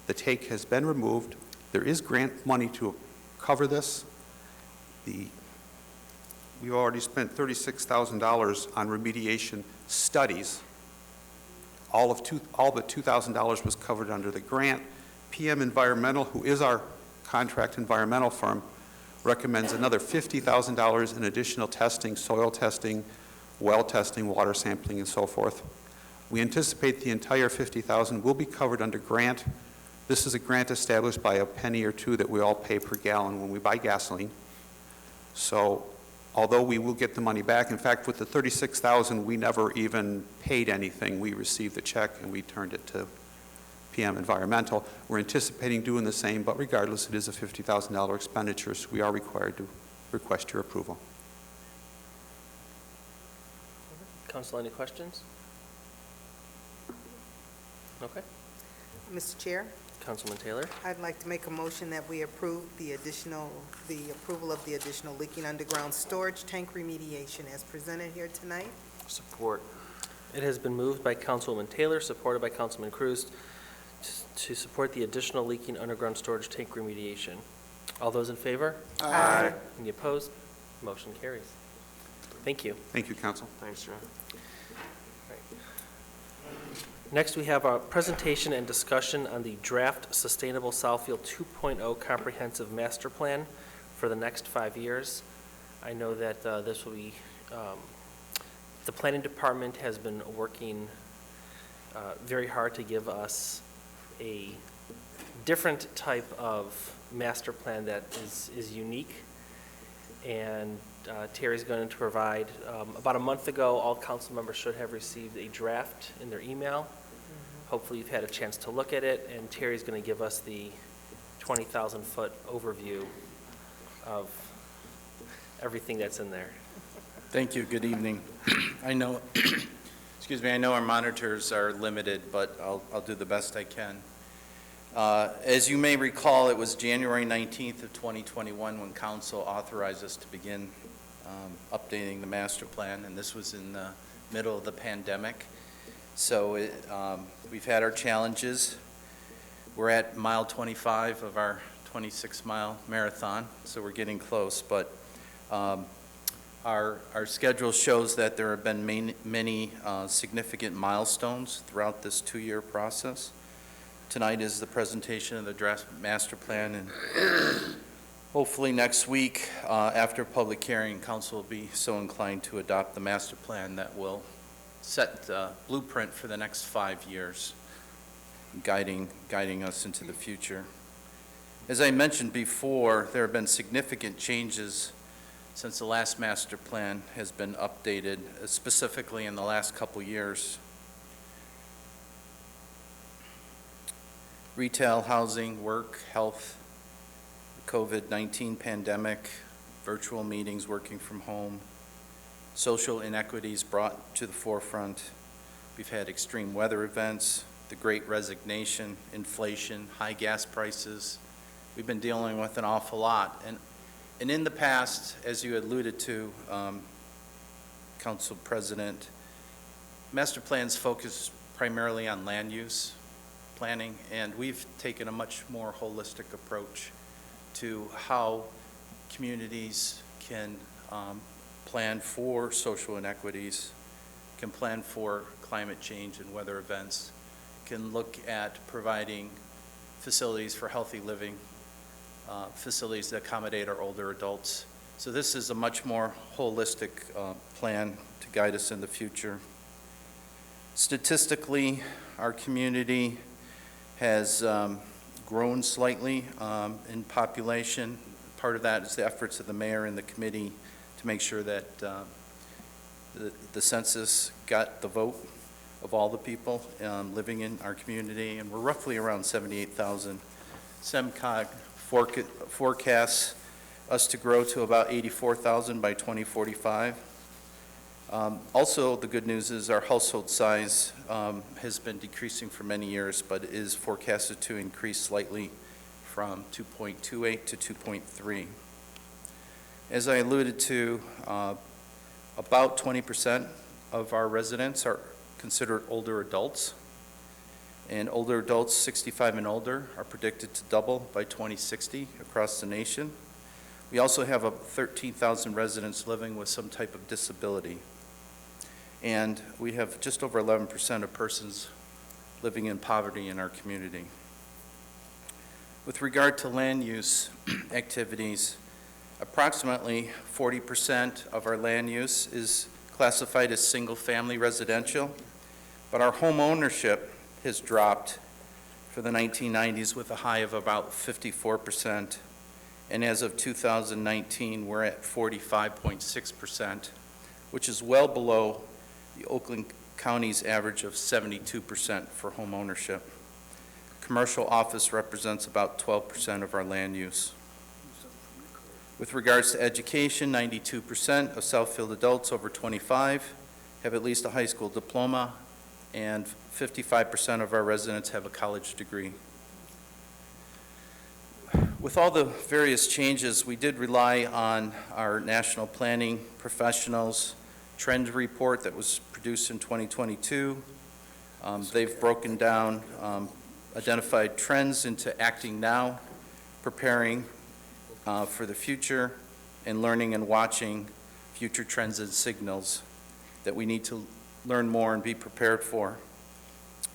The tank has been removed. There is grant money to cover this. We've already spent $36,000 on remediation studies. All but $2,000 was covered under the grant. PM Environmental, who is our contract environmental firm, recommends another $50,000 in additional testing, soil testing, well testing, water sampling, and so forth. We anticipate the entire $50,000 will be covered under grant. This is a grant established by a penny or two that we all pay per gallon when we buy gasoline. So although we will get the money back, in fact, with the $36,000, we never even paid anything. We received the check and we turned it to PM Environmental. We're anticipating doing the same, but regardless, it is a $50,000 expenditure, so we are required to request your approval. Council, any questions? Okay. Mr. Chair, Councilman Taylor? I'd like to make a motion that we approve the approval of the additional leaking underground storage tank remediation as presented here tonight. Support. It has been moved by Councilwoman Taylor, supported by Councilman Cruz, to support the additional leaking underground storage tank remediation. All those in favor? Aye. Any opposed? Motion carries. Thank you. Thank you, Council. Thanks, John. Next, we have a presentation and discussion on the draft Sustainable Southfield 2.0 Comprehensive Master Plan for the next 5 years. I know that this will be, the Planning Department has been working very hard to give us a different type of master plan that is unique. And Terry's going to provide, about a month ago, all council members should have received a draft in their email. Hopefully you've had a chance to look at it, and Terry's going to give us the 20,000-foot overview of everything that's in there. Thank you. Good evening. I know, excuse me, I know our monitors are limited, but I'll do the best I can. As you may recall, it was January 19th of 2021 when council authorized us to begin updating the master plan, and this was in the middle of the pandemic. So we've had our challenges. We're at mile 25 of our 26-mile marathon, so we're getting close. But our schedule shows that there have been many significant milestones throughout this 2-year process. Tonight is the presentation of the draft master plan, and hopefully next week, after public hearing, council will be so inclined to adopt the master plan that will set the blueprint for the next 5 years, guiding us into the future. As I mentioned before, there have been significant changes since the last master plan has been updated, specifically in the last couple years. Retail, housing, work, health, COVID-19 pandemic, virtual meetings, working from home, social inequities brought to the forefront. We've had extreme weather events, the Great Resignation, inflation, high gas prices. We've been dealing with an awful lot. And in the past, as you alluded to, Council President, master plans focus primarily on land use planning, and we've taken a much more holistic approach to how communities can plan for social inequities, can plan for climate change and weather events, can look at providing facilities for healthy living, facilities that accommodate our older adults. So this is a much more holistic plan to guide us in the future. Statistically, our community has grown slightly in population. Part of that is the efforts of the mayor and the committee to make sure that the census got the vote of all the people living in our community, and we're roughly around 78,000. SEMCOG forecasts us to grow to about 84,000 by 2045. Also, the good news is our household size has been decreasing for many years, but is forecasted to increase slightly from 2.28 to 2.3. As I alluded to, about 20% of our residents are considered older adults, and older adults 65 and older are predicted to double by 2060 across the nation. We also have 13,000 residents living with some type of disability, and we have just over 11% of persons living in poverty in our community. With regard to land use activities, approximately 40% of our land use is classified as single-family residential, but our home ownership has dropped for the 1990s with a high of about 54%, and as of 2019, we're at 45.6%, which is well below the Oakland County's average of 72% for home ownership. Commercial office represents about 12% of our land use. With regards to education, 92% of Southfield adults over 25 have at least a high school diploma, and 55% of our residents have a college degree. With all the various changes, we did rely on our national planning professionals' trend report that was produced in 2022. They've broken down identified trends into acting now, preparing for the future, and learning and watching future trends and signals that we need to learn more and be prepared for.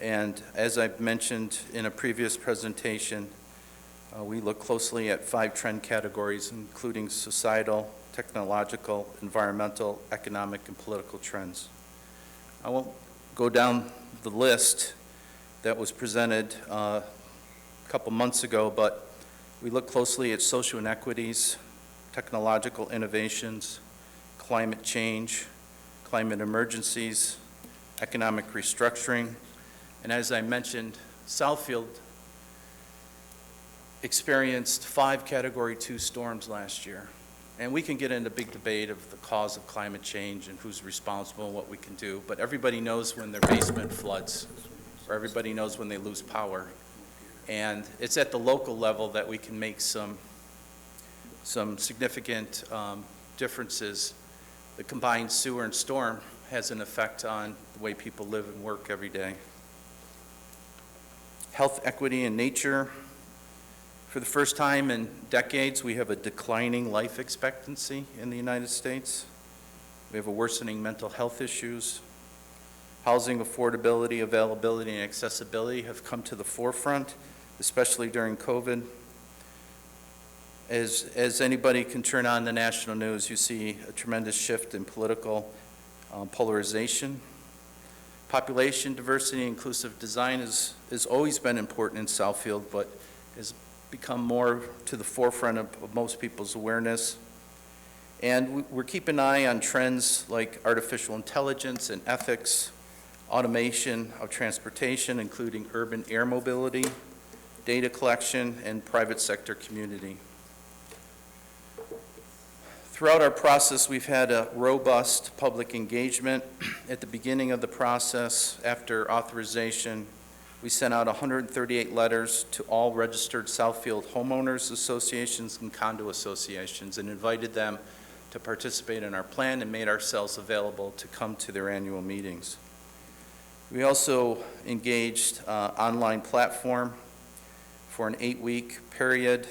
And as I've mentioned in a previous presentation, we look closely at 5 trend categories, including societal, technological, environmental, economic, and political trends. I won't go down the list that was presented a couple months ago, but we look closely at social inequities, technological innovations, climate change, climate emergencies, economic restructuring, and as I mentioned, Southfield experienced 5 Category 2 storms last year. And we can get into a big debate of the cause of climate change and who's responsible and what we can do, but everybody knows when their basement floods, or everybody knows when they lose power. And it's at the local level that we can make some significant differences. The combined sewer and storm has an effect on the way people live and work every day. Health equity in nature. For the first time in decades, we have a declining life expectancy in the United States. We have a worsening mental health issues. Housing affordability, availability, and accessibility have come to the forefront, especially during COVID. As anybody can turn on the national news, you see a tremendous shift in political polarization. Population diversity and inclusive design has always been important in Southfield, but has become more to the forefront of most people's awareness. And we're keeping an eye on trends like artificial intelligence and ethics, automation of transportation, including urban air mobility, data collection, and private sector community. Throughout our process, we've had a robust public engagement. At the beginning of the process, after authorization, we sent out 138 letters to all registered Southfield homeowners associations and condo associations and invited them to participate in our plan and made ourselves available to come to their annual meetings. We also engaged online platform for an 8-week period,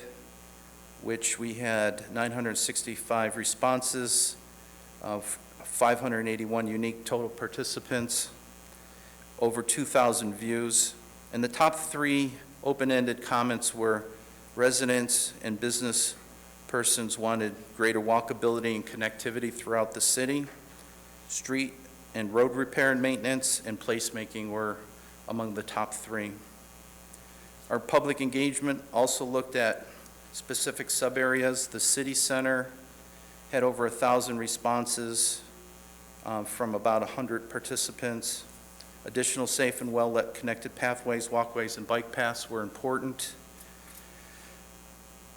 which we had 965 responses, of 581 unique total participants, over 2,000 views. And the top 3 open-ended comments were residents and business persons wanted greater walkability and connectivity throughout the city. Street and road repair and maintenance and placemaking were among the top 3. Our public engagement also looked at specific sub-areas. The city center had over 1,000 responses from about 100 participants. Additional safe and well-lit connected pathways, walkways, and bike paths were important.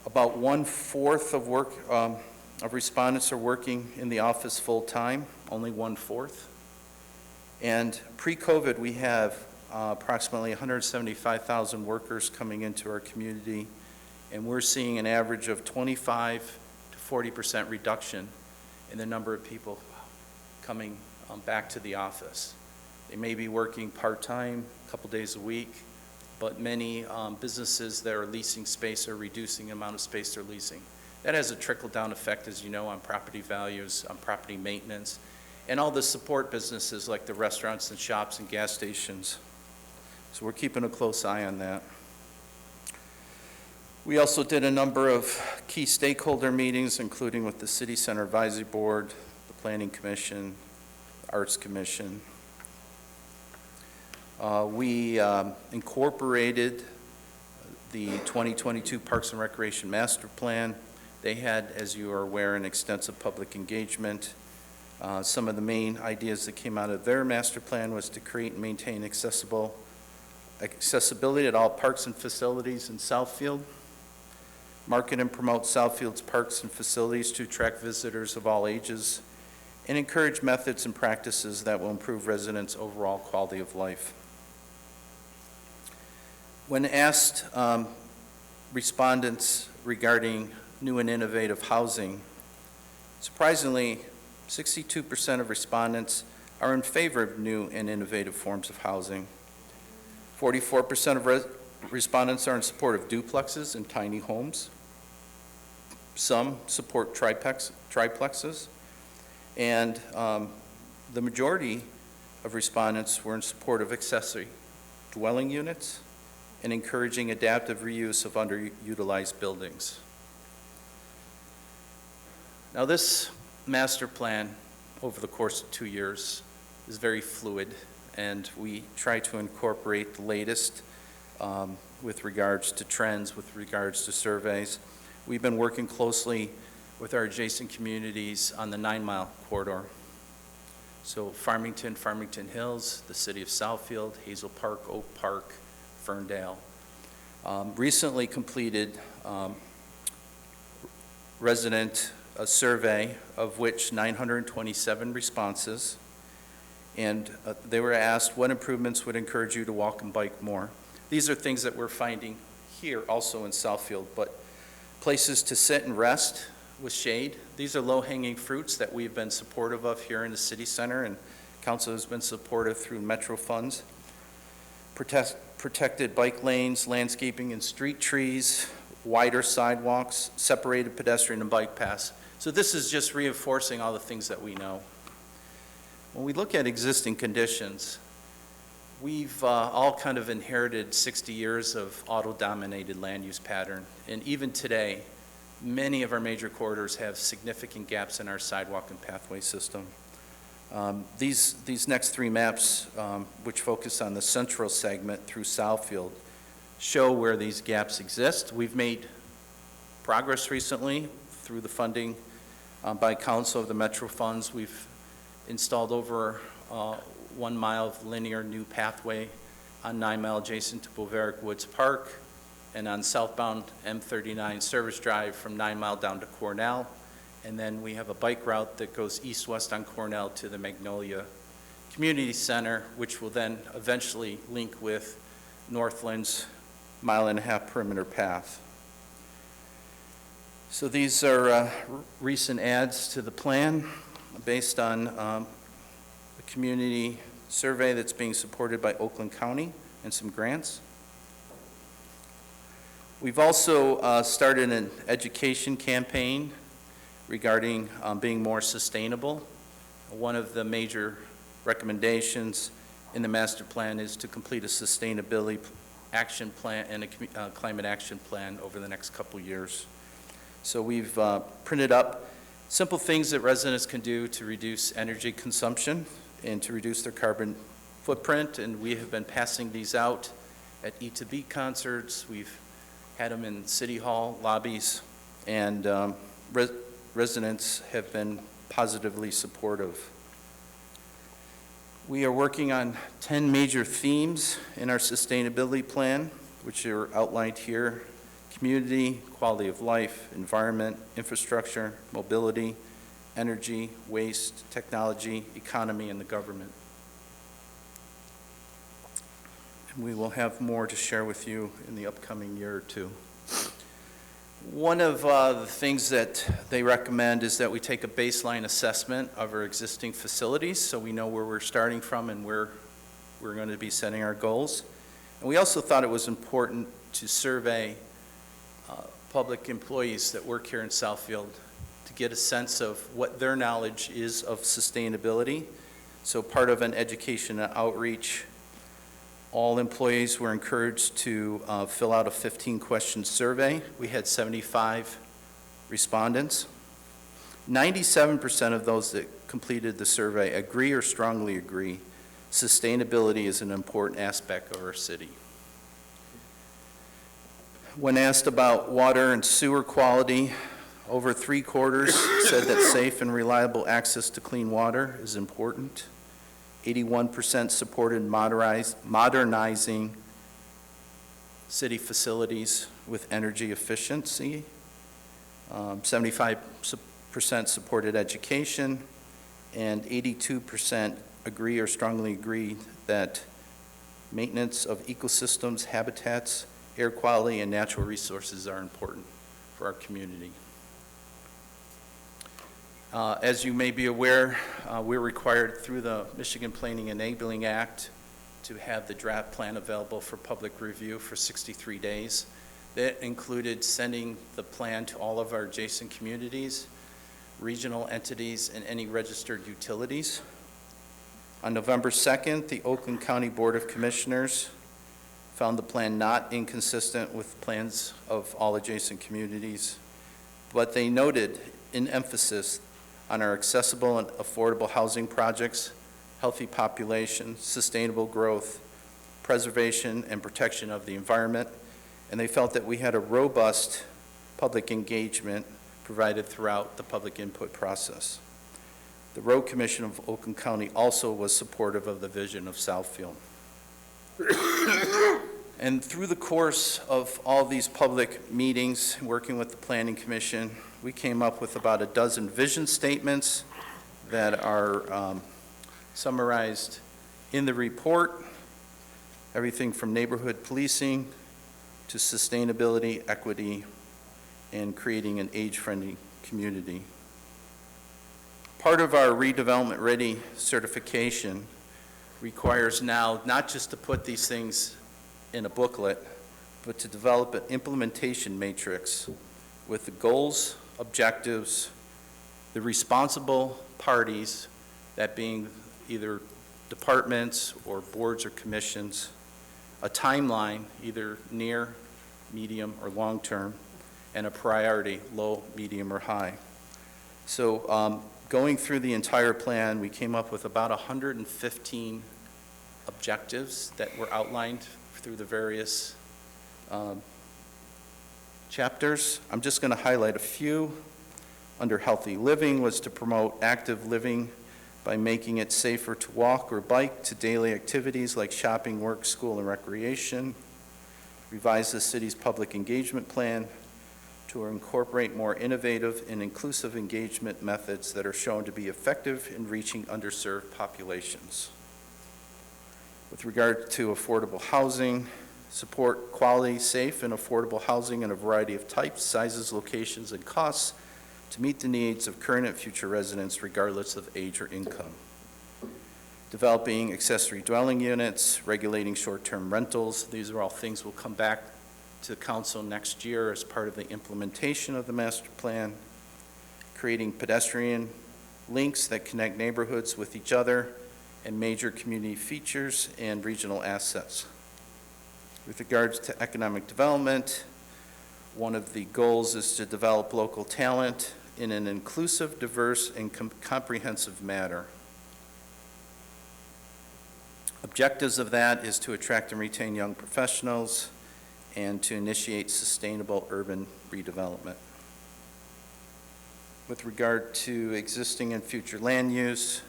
About 1/4 of respondents are working in the office full-time, only 1/4. And pre-COVID, we have approximately 175,000 workers coming into our community, and we're seeing an average of 25 to 40% reduction in the number of people coming back to the office. They may be working part-time, a couple days a week, but many businesses that are leasing space are reducing the amount of space they're leasing. That has a trickle-down effect, as you know, on property values, on property maintenance, and all the support businesses like the restaurants and shops and gas stations. So we're keeping a close eye on that. We also did a number of key stakeholder meetings, including with the City Center Advisory Board, the Planning Commission, the Arts Commission. We incorporated the 2022 Parks and Recreation Master Plan. They had, as you are aware, an extensive public engagement. Some of the main ideas that came out of their master plan was to create and maintain accessibility at all parks and facilities in Southfield, market and promote Southfield's parks and facilities to attract visitors of all ages, and encourage methods and practices that will improve residents' overall quality of life. When asked respondents regarding new and innovative housing, surprisingly, 62% of respondents are in favor of new and innovative forms of housing. 44% of respondents are in support of duplexes and tiny homes. Some support triplexes. And the majority of respondents were in support of accessory dwelling units and encouraging adaptive reuse of underutilized buildings. Now, this master plan over the course of 2 years is very fluid, and we try to incorporate the latest with regards to trends, with regards to surveys. We've been working closely with our adjacent communities on the 9-mile corridor. So Farmington, Farmington Hills, the city of Southfield, Hazel Park, Oak Park, Ferndale. Recently completed resident survey, of which 927 responses, and they were asked what improvements would encourage you to walk and bike more. These are things that we're finding here also in Southfield, but places to sit and rest with shade. These are low-hanging fruits that we've been supportive of here in the city center, and council has been supportive through Metro funds. Protected bike lanes, landscaping and street trees, wider sidewalks, separated pedestrian and bike paths. So this is just reinforcing all the things that we know. When we look at existing conditions, we've all kind of inherited 60 years of auto-dominated land use pattern. And even today, many of our major corridors have significant gaps in our sidewalk and pathway system. These next three maps, which focus on the central segment through Southfield, show where these gaps exist. We've made progress recently through the funding by council of the Metro funds. We've installed over 1 mile of linear new pathway on 9 Mile adjacent to Bovaric Woods Park, and on southbound M39 Service Drive from 9 Mile down to Cornell. And then we have a bike route that goes east-west on Cornell to the Magnolia Community Center, which will then eventually link with Northland's 1.5 mile perimeter path. So these are recent adds to the plan based on a community survey that's being supported by Oakland County and some grants. We've also started an education campaign regarding being more sustainable. One of the major recommendations in the master plan is to complete a sustainability action plan and a climate action plan over the next couple years. So we've printed up simple things that residents can do to reduce energy consumption and to reduce their carbon footprint, and we have been passing these out at Eat to Beat concerts. We've had them in City Hall lobbies, and residents have been positively supportive. We are working on 10 major themes in our sustainability plan, which are outlined here: community, quality of life, environment, infrastructure, mobility, energy, waste, technology, economy, and the government. And we will have more to share with you in the upcoming year or two. One of the things that they recommend is that we take a baseline assessment of our existing facilities so we know where we're starting from and where we're going to be setting our goals. And we also thought it was important to survey public employees that work here in Southfield to get a sense of what their knowledge is of sustainability. So part of an education and outreach, all employees were encouraged to fill out a 15-question survey. We had 75 respondents. 97% of those that completed the survey agree or strongly agree sustainability is an important aspect of our city. When asked about water and sewer quality, over 3/4 said that safe and reliable access to clean water is important. 81% supported modernizing city facilities with energy efficiency. 75% supported education, and 82% agree or strongly agree that maintenance of ecosystems, habitats, air quality, and natural resources are important for our community. As you may be aware, we're required through the Michigan Planning Enabling Act to have the draft plan available for public review for 63 days. That included sending the plan to all of our adjacent communities, regional entities, and any registered utilities. On November 2nd, the Oakland County Board of Commissioners found the plan not inconsistent with plans of all adjacent communities, but they noted in emphasis on our accessible and affordable housing projects, healthy population, sustainable growth, preservation and protection of the environment, and they felt that we had a robust public engagement provided throughout the public input process. The Road Commission of Oakland County also was supportive of the vision of Southfield. And through the course of all these public meetings, working with the Planning Commission, we came up with about a dozen vision statements that are summarized in the report. Everything from neighborhood policing to sustainability, equity, and creating an age-friendly community. Part of our redevelopment ready certification requires now not just to put these things in a booklet, but to develop an implementation matrix with the goals, objectives, the responsible parties, that being either departments or boards or commissions, a timeline, either near, medium, or long-term, and a priority, low, medium, or high. So Going through the entire plan, we came up with about 115 objectives that were outlined through the various chapters. I'm just going to highlight a few. Under healthy living was to promote active living by making it safer to walk or bike to daily activities like shopping, work, school, and recreation. Revise the city's public engagement plan to incorporate more innovative and inclusive engagement methods that are shown to be effective in reaching underserved populations. With regard to affordable housing, support quality, safe, and affordable housing in a variety of types, sizes, locations, and costs to meet the needs of current and future residents regardless of age or income. Developing accessory dwelling units, regulating short-term rentals. These are all things we'll come back to the council next year as part of the implementation of the master plan. Creating pedestrian links that connect neighborhoods with each other and major community features and regional assets. With regards to economic development, one of the goals is to develop local talent in an inclusive, diverse, and comprehensive manner. Objectives of that is to attract and retain young professionals and to initiate sustainable urban redevelopment. With regard to existing and future land use,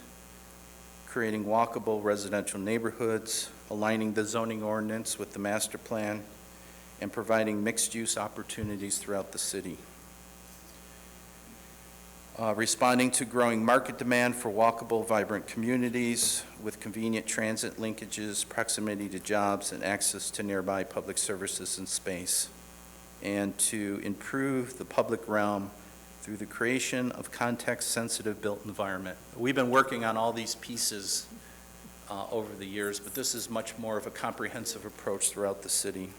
creating walkable residential neighborhoods, aligning the zoning ordinance with the master plan, and providing mixed-use opportunities throughout the city. Responding to growing market demand for walkable, vibrant communities with convenient transit linkages, proximity to jobs, and access to nearby public services and space. And to improve the public realm through the creation of context-sensitive built environment. We've been working on all these pieces over the years, but this is much more of a comprehensive approach throughout the city.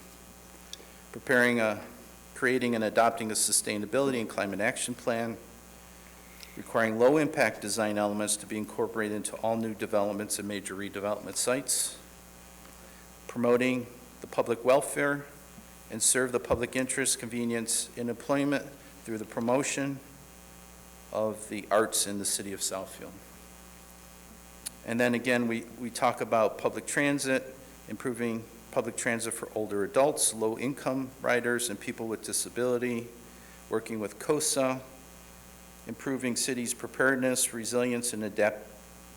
Creating and adopting a sustainability and climate action plan, requiring low-impact design elements to be incorporated into all new developments and major redevelopment sites, promoting the public welfare and serve the public interest, convenience, and employment through the promotion of the arts in the city of Southfield. And then again, we talk about public transit, improving public transit for older adults, low-income riders, and people with disability, working with COSA, improving cities' preparedness, resilience, and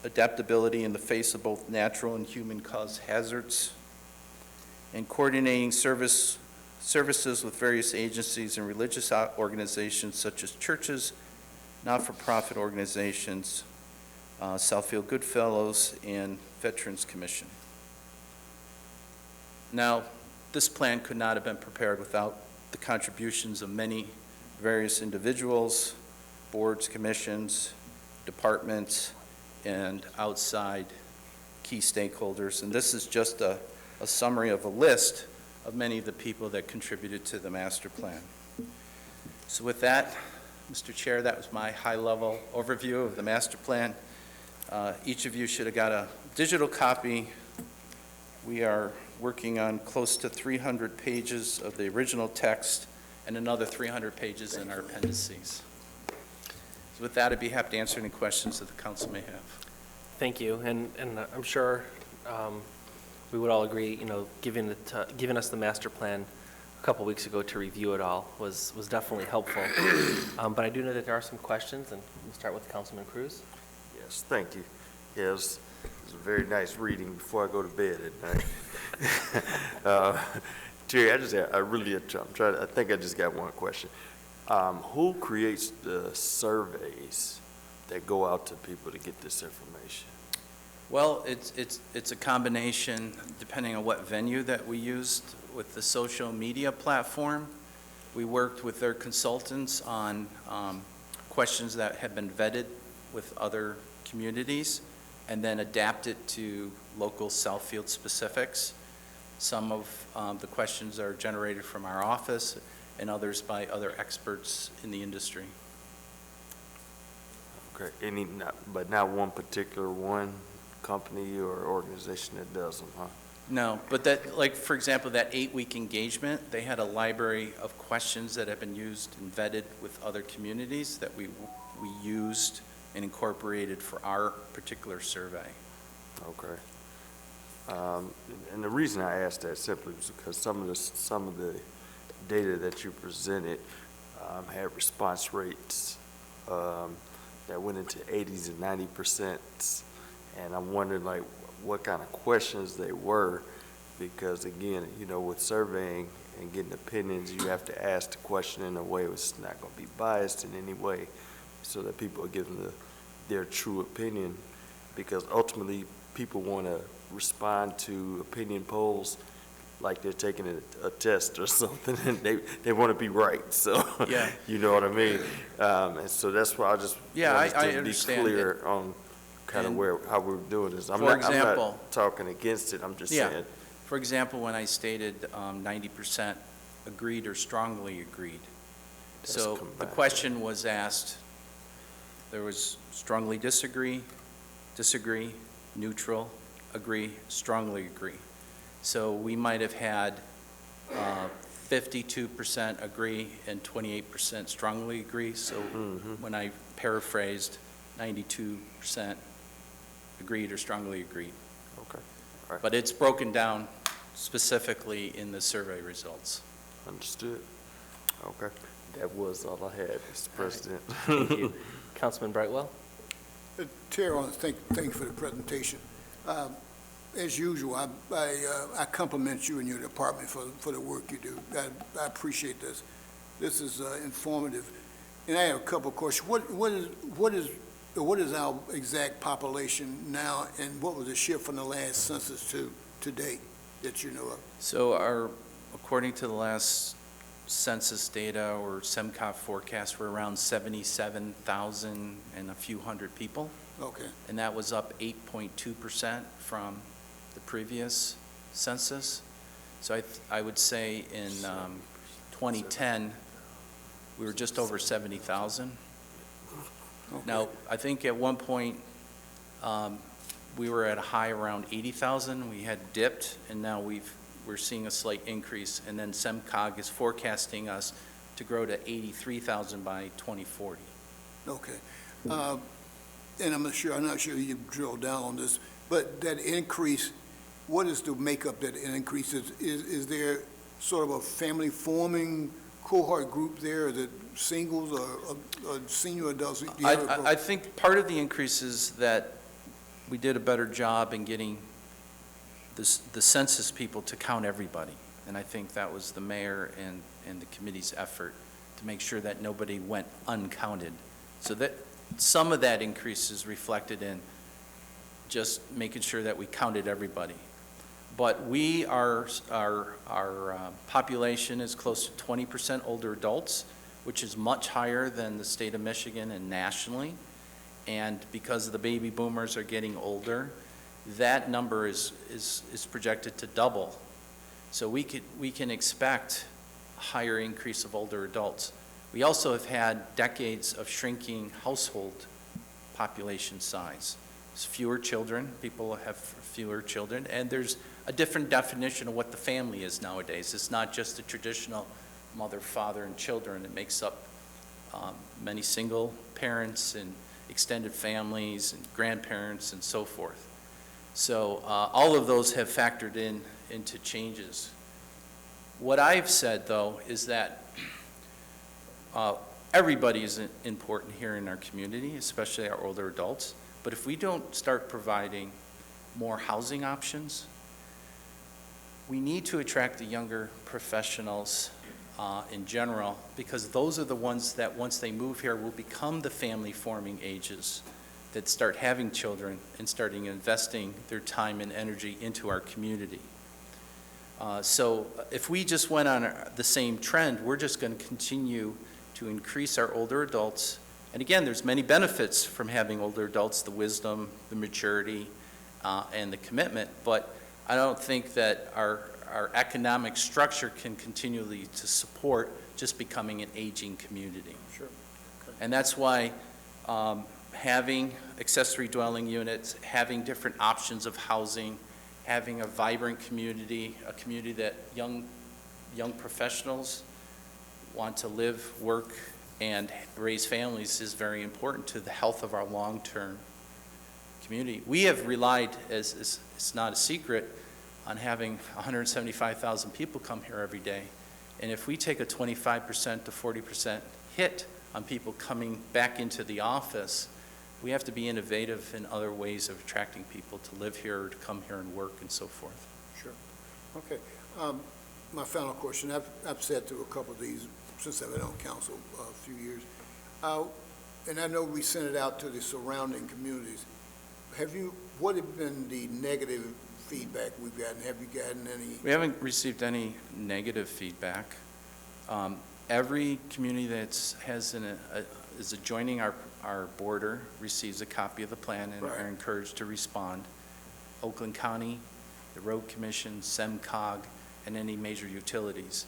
adaptability in the face of both natural and human-caused hazards, and coordinating services with various agencies and religious organizations such as churches, not-for-profit organizations, Southfield Goodfellows, and Veterans Commission. Now, this plan could not have been prepared without the contributions of many various individuals, boards, commissions, departments, and outside key stakeholders. And this is just a summary of a list of many of the people that contributed to the master plan. So with that, Mr. Chair, that was my high-level overview of the master plan. Each of you should have got a digital copy. We are working on close to 300 pages of the original text and another 300 pages in our appendices. So with that, I'd be happy to answer any questions that the council may have. Thank you, and I'm sure we would all agree, you know, giving us the master plan a couple weeks ago to review it all was definitely helpful. But I do know that there are some questions, and we'll start with Councilman Cruz. Yes, thank you. Yes, it was a very nice reading before I go to bed at night. Terry, I think I just got one question. Who creates the surveys that go out to people to get this information? Well, it's a combination, depending on what venue that we used with the social media platform. We worked with their consultants on questions that had been vetted with other communities, and then adapt it to local Southfield specifics. Some of the questions are generated from our office, and others by other experts in the industry. Okay, but not one particular company or organization that does them, huh? No, but that, like, for example, that 8-week engagement, they had a library of questions that have been used and vetted with other communities that we used and incorporated for our particular survey. Okay. And the reason I asked that simply was because some of the data that you presented had response rates that went into 80s and 90%, and I'm wondering like what kind of questions they were, because again, you know, with surveying and getting opinions, you have to ask the question in a way that's not going to be biased in any way, so that people are giving their true opinion, because ultimately people want to respond to opinion polls like they're taking a test or something, and they want to be right, so, Yeah. you know what I mean? And so that's why I just Yeah, wanted I to be understand clear it. on kind of And how we're doing this. I'm for not example- talking against it, I'm just Yeah. saying. For example, when I stated 90% agreed or strongly agreed. That's So the combined. question was asked, there was strongly disagree, neutral, agree, strongly agree. So we might have had 52% agree and 28% strongly agree. So when I paraphrased, 92% agreed or strongly agreed. Okay. All right. But it's broken down specifically in the survey results. Understood. Okay. That was all I had, Mr. President. Thank you. Councilman Brightwell? Terry, I want to thank you for the presentation. As usual, I compliment you and your department for the work you do. I appreciate this. This is informative. And I have a couple of questions. What is our exact population now, and what was the shift from the last census to date that you know of? So according to the last census data or SEMCOP forecast, we're around 77,000 and a few hundred people. Okay. And that was up 8.2% from the previous census. So I would say in 2010, we were just over 70,000. Okay. Now, I think at one point, we were at a high around 80,000. We had dipped, and now we're seeing a slight increase. And then SEMCOG is forecasting us to grow to 83,000 by 2040. Okay. And I'm not sure you drilled down on this, but that increase, what is the makeup that increases? Is there sort of a family forming cohort group there? Is it singles or senior adults? Do you have a I think part of the increase is that we did a better job in getting the census people to count everybody. And I think that was the mayor and the committee's effort to make sure that nobody went uncounted. So that some of that increase is reflected in just making sure that we counted everybody. But our population is close to 20% older adults, which is much higher than the state of Michigan and nationally. And because the baby boomers are getting older, that number is projected to double. So we can expect a higher increase of older adults. We also have had decades of shrinking household population size. There's fewer children, people have fewer children, and there's a different definition of what the family is nowadays. It's not just the traditional mother, father, and children. It makes up many single parents and extended families and grandparents and so forth. So all of those have factored into changes. What I've said, though, is that everybody is important here in our community, especially our older adults. But if we don't start providing more housing options, we need to attract the younger professionals in general, because those are the ones that once they move here will become the family forming ages that start having children and starting investing their time and energy into our community. So if we just went on the same trend, we're just going to continue to increase our older adults. And again, there's many benefits from having older adults, the wisdom, the maturity, and the commitment, but I don't think that our economic structure can continually to support just becoming an aging community. Sure. Okay. And that's why having accessory dwelling units, having different options of housing, having a vibrant community, a community that young professionals want to live, work, and raise families is very important to the health of our long-term community. We have relied, as it's not a secret, on having 175,000 people come here every day. And if we take a 25% to 40% hit on people coming back into the office, we have to be innovative in other ways of attracting people to live here, or to come here and work, and so forth. Sure. Okay. My final question, I've said to a couple of these since I've been on council a few years. And I know we sent it out to the surrounding communities. What have been the negative feedback we've gotten? Have you gotten any? We haven't received any negative feedback. Every community that's is adjoining our border receives a copy of the plan and are encouraged to respond. Oakland County, the Road Commission, SEMCOG, and any major utilities.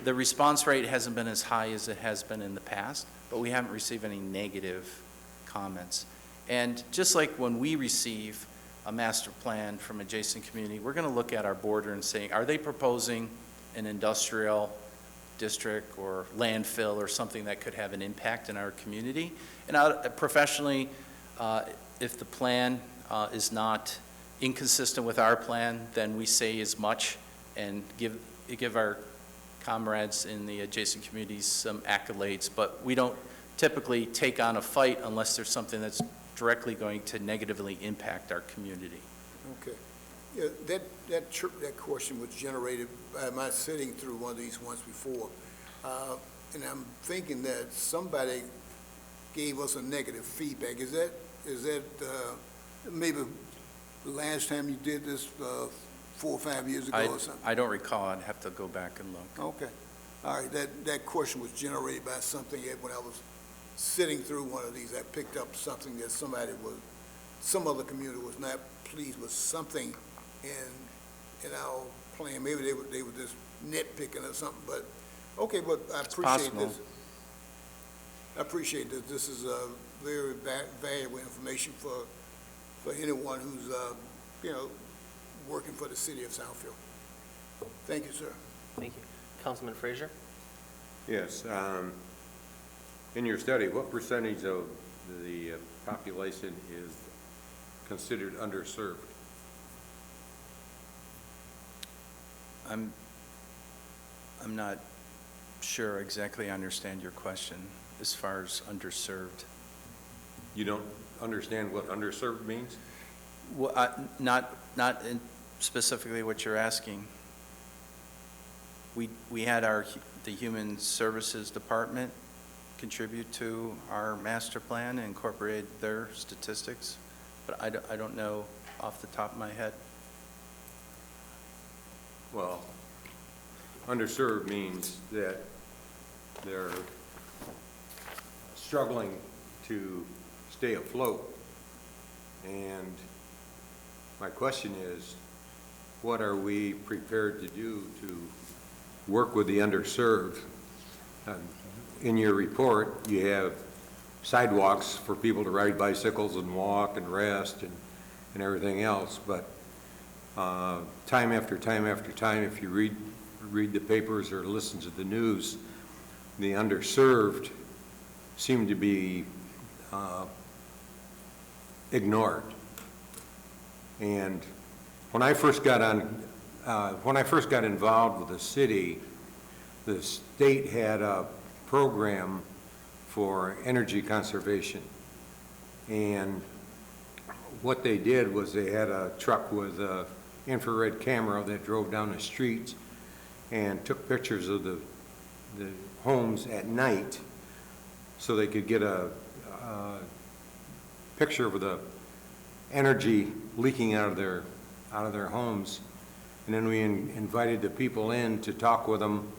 The response rate hasn't been as high as it has been in the past, but we haven't received any negative comments. And just like when we receive a master plan from adjacent community, we're going to look at our border and say, are they proposing an industrial district or landfill or something that could have an impact in our community? And professionally, if the plan is not inconsistent with our plan, then we say as much and give our comrades in the adjacent communities some accolades, but we don't typically take on a fight unless there's something that's directly going to negatively impact our community. Okay. Yeah, that question was generated by my sitting through one of these once before, and I'm thinking that somebody gave us a negative feedback. Is that maybe the last time you did this 4 or 5 years ago or something? I don't recall. I'd have to go back and look. Okay. All right. That question was generated by something that when I was sitting through one of these, I picked up something that some other community was not pleased with something in our plan. Maybe they were just nitpicking or something, but, okay, but I appreciate this. I appreciate this. This is very valuable information for anyone who's, working for the city of Southfield. Thank you, sir. Thank you. Councilman Frazier? Yes. In your study, what percentage of the population is considered underserved? I'm not sure exactly I understand your question as far as underserved. You don't understand what underserved means? Well, not specifically what you're asking. We had the Human Services Department contribute to our master plan and incorporate their statistics, but I don't know off the top of my head. Well, underserved means that they're struggling to stay afloat. And my question is, what are we prepared to do to work with the underserved? In your report, you have sidewalks for people to ride bicycles and walk and rest and everything else, but time after time after time, if you read the papers or listen to the news, the underserved seem to be ignored. And when I first got involved with the city, the state had a program for energy conservation. And what they did was they had a truck with an infrared camera that drove down the streets and took pictures of the homes at night so they could get a picture of the energy leaking out of their homes. And then we invited the people in to talk with them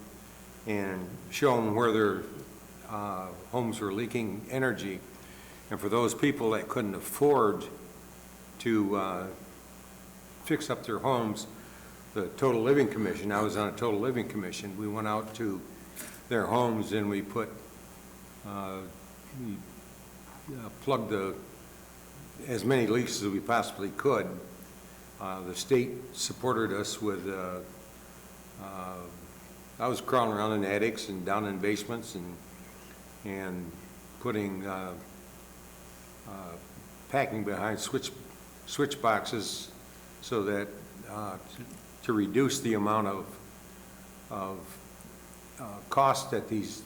and show them where their homes were leaking energy. And for those people that couldn't afford to fix up their homes, the Total Living Commission, I was on a Total Living Commission, we went out to their homes and we plugged as many leaks as we possibly could. The state supported us with, I was crawling around in attics and down in basements and and putting, packing behind switch boxes so that, to reduce the amount of cost that these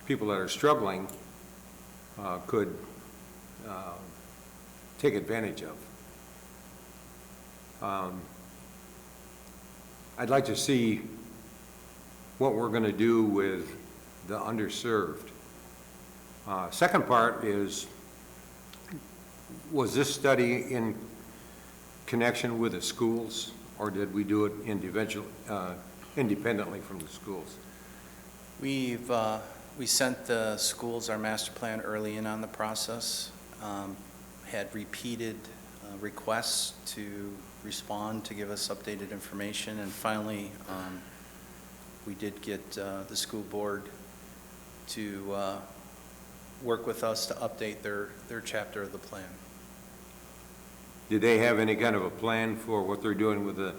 people that are struggling could take advantage of. I'd like to see what we're going to do with the underserved. Second part is, was this study in connection with the schools, or did we do it independently from the schools? We sent the schools our master plan early in on the process, had repeated requests to respond, to give us updated information, and finally, we did get the school board to work with us to update their chapter of the plan. Did they have any kind of a plan for what they're doing with the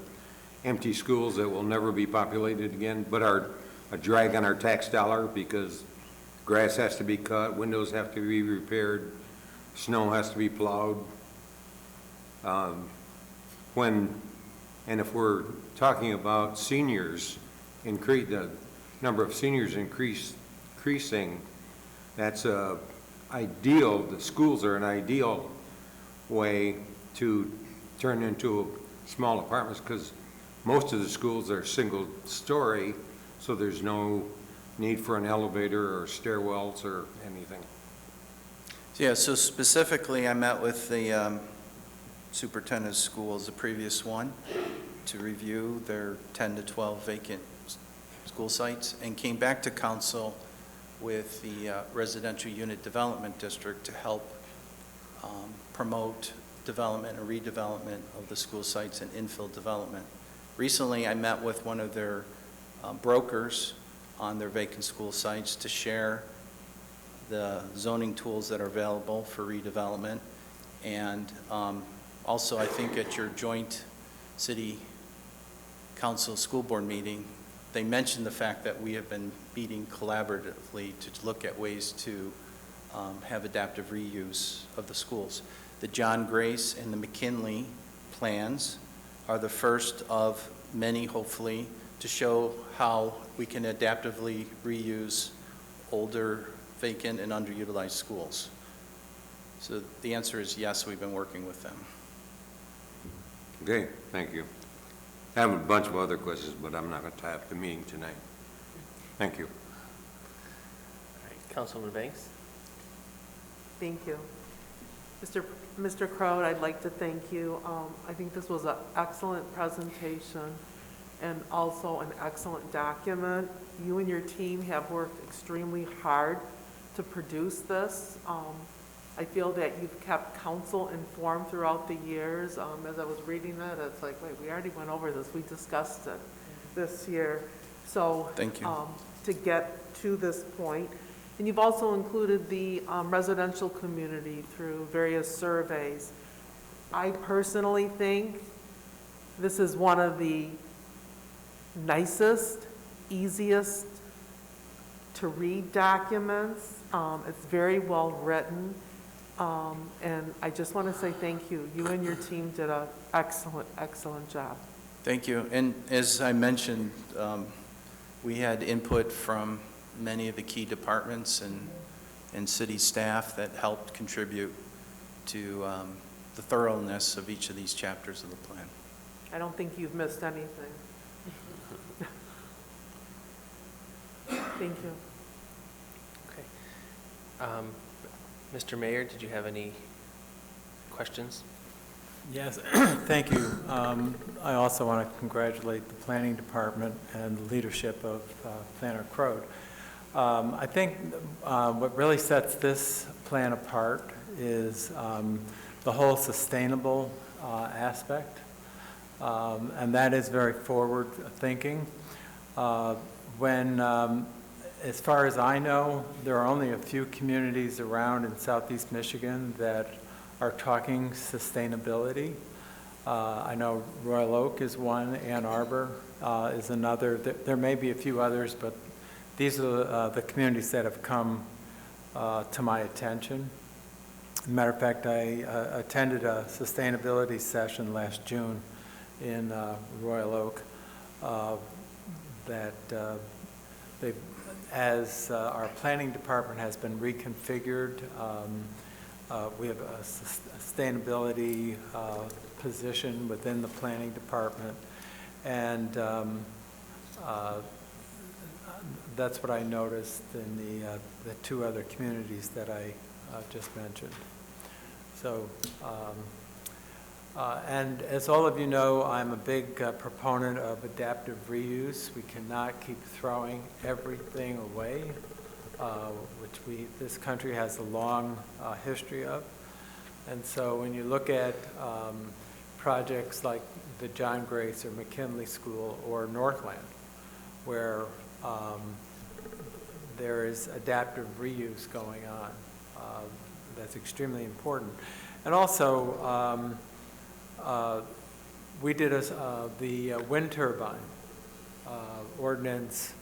empty schools that will never be populated again, but are a drag on our tax dollar because grass has to be cut, windows have to be repaired, snow has to be plowed? And if we're talking about seniors, the number of seniors increasing, that's ideal. The schools are an ideal way to turn into small apartments because most of the schools are single story, so there's no need for an elevator or stairwells or anything. Yeah, so specifically, I met with the superintendent of schools, the previous one, to review their 10 to 12 vacant school sites, and came back to council with the residential unit development district to help promote development and redevelopment of the school sites and infill development. Recently, I met with one of their brokers on their vacant school sites to share the zoning tools that are available for redevelopment. And also, I think at your joint city council school board meeting, they mentioned the fact that we have been meeting collaboratively to look at ways to have adaptive reuse of the schools. The John Grace and the McKinley plans are the first of many, hopefully, to show how we can adaptively reuse older, vacant, and underutilized schools. So the answer is yes, we've been working with them. Okay, thank you. I have a bunch of other questions, but I'm not going to tie up the meeting tonight. Thank you. All right, Councilman Banks? Thank you. Mr. Crowd, I'd like to thank you. I think this was an excellent presentation and also an excellent document. You and your team have worked extremely hard to produce this. I feel that you've kept council informed throughout the years. As I was reading that, it's like, wait, we already went over this. We discussed it this year. So thank you. To get to this point. And you've also included the residential community through various surveys. I personally think this is one of the nicest, easiest to read documents. It's very well written. And I just want to say thank you. You and your team did an excellent, excellent job. Thank you. And as I mentioned, we had input from many of the key departments and city staff that helped contribute to the thoroughness of each of these chapters of the plan. I don't think you've missed anything. Thank you. Okay. Mr. Mayor, did you have any questions? Yes, thank you. I also want to congratulate the planning department and the leadership of Planner Crode. I think what really sets this plan apart is the whole sustainable aspect, and that is very forward thinking. As far as I know, there are only a few communities around in Southeast Michigan that are talking sustainability. I know Royal Oak is one, Ann Arbor is another. There may be a few others, but these are the communities that have come to my attention. Matter of fact, I attended a sustainability session last June in Royal Oak that as our planning department has been reconfigured, we have a sustainability position within the planning department, and that's what I noticed in the two other communities that I just mentioned. So, and as all of you know, I'm a big proponent of adaptive reuse. We cannot keep throwing everything away, which this country has a long history of. And so when you look at projects like the John Grace or McKinley School or Northland, where there is adaptive reuse going on, that's extremely important. And also, we did the wind turbine ordinance,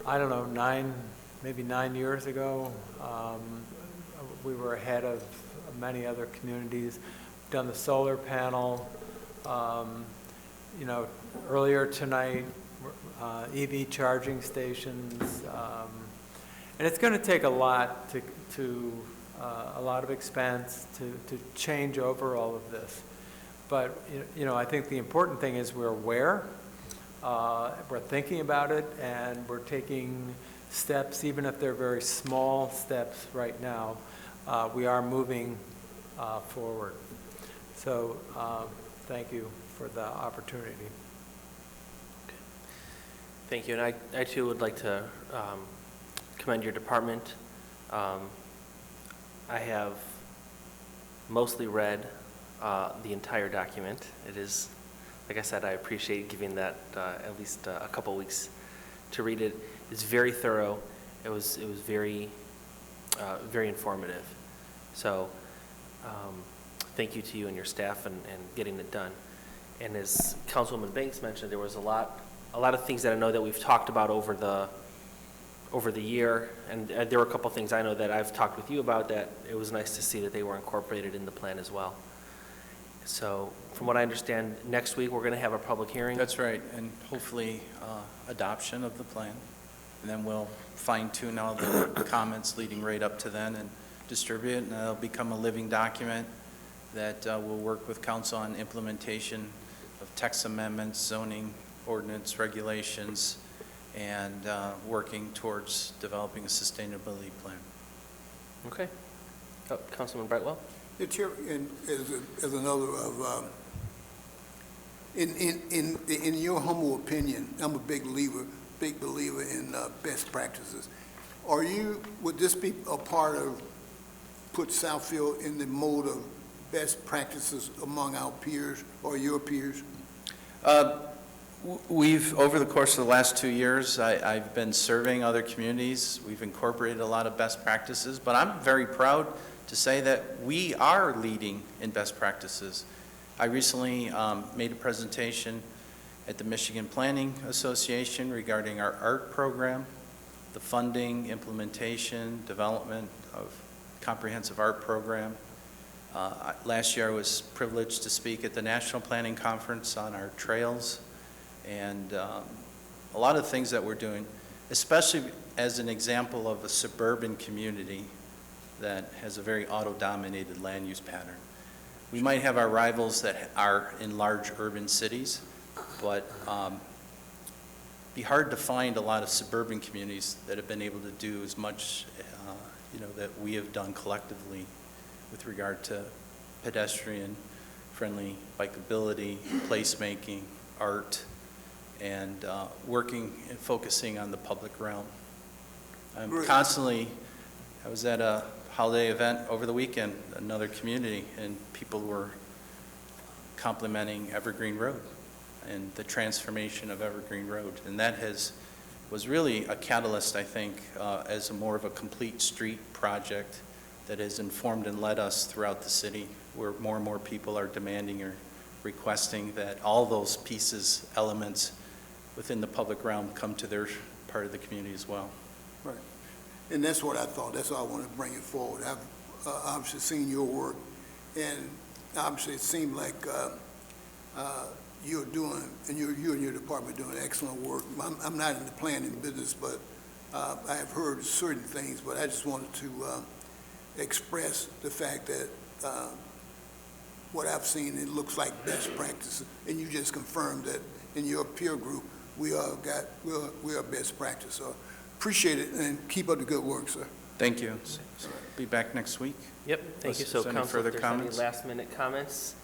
I don't know, maybe 9 years ago. We were ahead of many other communities. Done the solar panel. You know, earlier tonight, EV charging stations. And it's going to take a lot a lot of expense to change over all of this. But, you know, I think the important thing is we're aware, we're thinking about it, and we're taking steps, even if they're very small steps right now. We are moving forward. So thank you for the opportunity. Thank you, and I too would like to commend your department. I have mostly read the entire document. It is, like I said, I appreciate giving that at least a couple weeks to read it. It's very thorough. It was very, very informative. So thank you to you and your staff and getting it done. And as Councilwoman Banks mentioned, there was a lot of things that I know that we've talked about over the year, and there were a couple things I know that I've talked with you about that it was nice to see that they were incorporated in the plan as well. So from what I understand, next week we're going to have a public hearing. That's right, and hopefully adoption of the plan. And then we'll fine-tune all the comments leading right up to then and distribute it, and it'll become a living document that will work with council on implementation of text amendments, zoning ordinance regulations, and working towards developing a sustainability plan. Okay. Oh, Councilman Brightwell? The chair, and as another of, in your humble opinion, I'm a big believer in best practices. Would this be a part of, put Southfield in the mode of best practices among our peers or your peers? We've, over the course of the last 2 years, I've been surveying other communities. We've incorporated a lot of best practices, but I'm very proud to say that we are leading in best practices. I recently made a presentation at the Michigan Planning Association regarding our art program, the funding, implementation, development of comprehensive art program. Last year I was privileged to speak at the National Planning Conference on our trails, and a lot of things that we're doing, especially as an example of a suburban community that has a very auto-dominated land use pattern. We might have our rivals that are in large urban cities, but be hard to find a lot of suburban communities that have been able to do as much that we have done collectively with regard to pedestrian-friendly bikeability, placemaking, art, and working and focusing on the public realm. I'm constantly, I was at a holiday event over the weekend, another community, and people were complimenting Evergreen Road and the transformation of Evergreen Road. And that was really a catalyst, I think, as more of a complete street project that has informed and led us throughout the city, where more and more people are demanding or requesting that all those pieces, elements within the public realm come to their part of the community as well. Right. And that's what I thought. That's why I want to bring it forward. I've obviously seen your work, and obviously it seemed like you're doing, and you and your department are doing excellent work. I'm not in the planning business, but I have heard certain things, but I just wanted to express the fact that what I've seen, it looks like best practices, and you just confirmed that in your peer group, we are best practice. So appreciate it, and keep up the good work, sir. Thank you. Be back next week. Yep, thank you. Unless So there's any council, further if there's any comments? last-minute comments,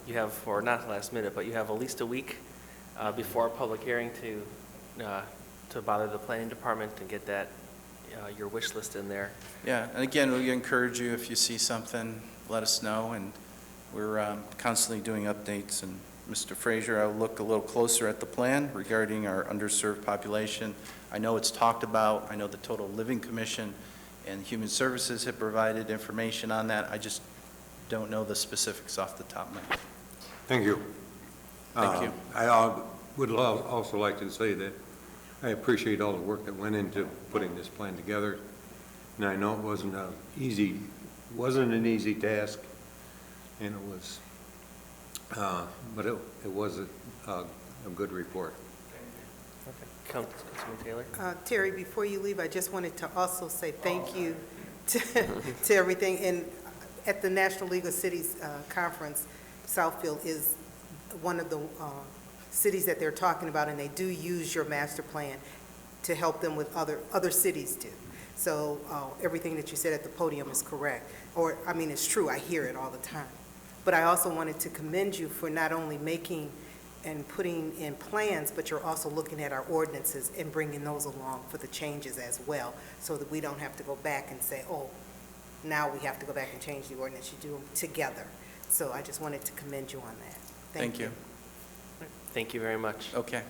you have, or not last minute, but you have at least a week before our public hearing to bother the planning department and get that, your wish list in there. Yeah, and again, we encourage you, if you see something, let us know, and we're constantly doing updates. And Mr. Frazier, I'll look a little closer at the plan regarding our underserved population. I know it's talked about. I know the Total Living Commission and Human Services have provided information on that. I just don't know the specifics off the top of my head. Thank you. Thank you. I would also like to say that I appreciate all the work that went into putting this plan together. And I know it wasn't an easy task, and it was, but it was a good report. Okay. Councilman Taylor? Terry, before you leave, I just wanted to also say thank you to everything. And at the National League of Cities Conference, Southfield is one of the cities that they're talking about, and they do use your master plan to help them with other cities too. So everything that you said at the podium is correct. Or, I mean, it's true. I hear it all the time. But I also wanted to commend you for not only making and putting in plans, but you're also looking at our ordinances and bringing those along for the changes as well, so that we don't have to go back and say, oh, now we have to go back and change the ordinance. You do them together. So I just wanted to commend you on that. Thank you. Thank you very much. Okay.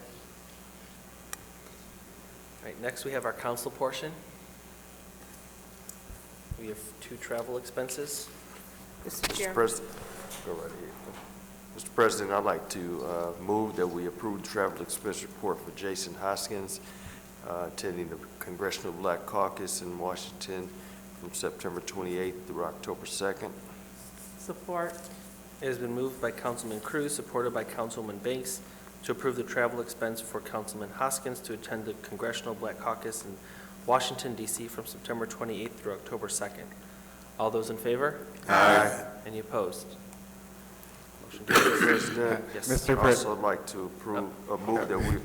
All right, next we have our council portion. We have 2 travel expenses. Mr. Mr. Chairman. President, go right ahead. Mr. President, I'd like to move that we approve the travel expense report for Jason Hoskins, attending the Congressional Black Caucus in Washington from September 28th through October 2nd. Support. It has been moved by Councilman Cruz, supported by Councilwoman Banks, to approve the travel expense for Councilman Hoskins to attend the Congressional Black Caucus in Washington, D.C. from September 28th through October 2nd. All those in favor? Aye. Any opposed? Motion Mr. carries. President, Yes. I'd also like to approve, move that we,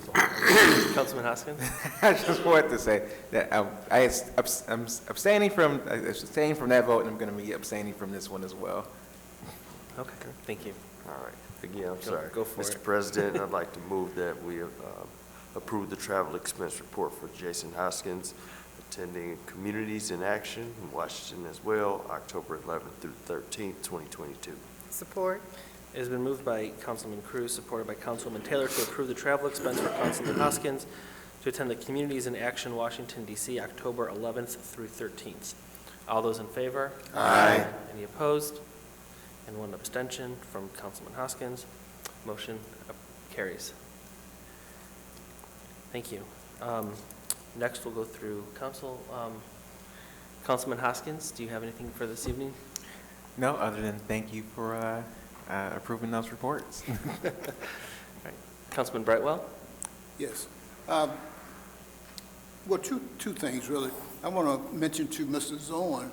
Councilman Hoskins? I just wanted to say that I'm abstaining from that vote, and I'm going to be abstaining from this one as well. Okay, thank you. all right, again, I'm sorry. Go for Mr. it. President, I'd like to move that we approve the travel expense report for Jason Hoskins, attending Communities in Action in Washington as well, October 11th through 13th, 2022. Support. It has been moved by Councilman Cruz, supported by Councilwoman Taylor, to approve the travel expense for Councilman Hoskins to attend the Communities in Action, Washington, D.C., October 11th through 13th. All those in favor? Aye. Any opposed? And 1 abstention from Councilman Hoskins. Motion carries. Thank you. Next, we'll go through council. Councilman Hoskins, do you have anything for this evening? No, other than thank you for approving those reports. All right. Councilman Brightwell? Yes. Well, two things, really. I want to mention to Mr. Zorn,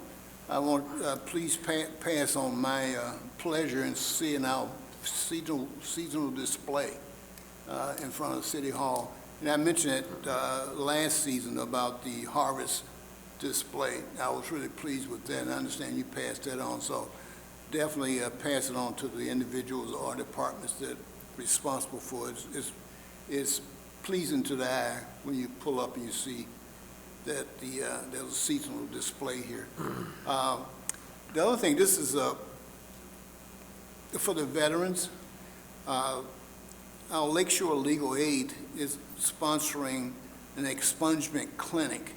I want, please pass on my pleasure in seeing our seasonal display in front of City Hall. And I mentioned it last season about the harvest display. I was really pleased with that, and I understand you passed that on. So definitely pass it on to the individuals or departments that are responsible for it. It's pleasing to the eye when you pull up and you see that there's a seasonal display here. The other thing, this is for the veterans. Our Lakeshore Legal Aid is sponsoring an expungement clinic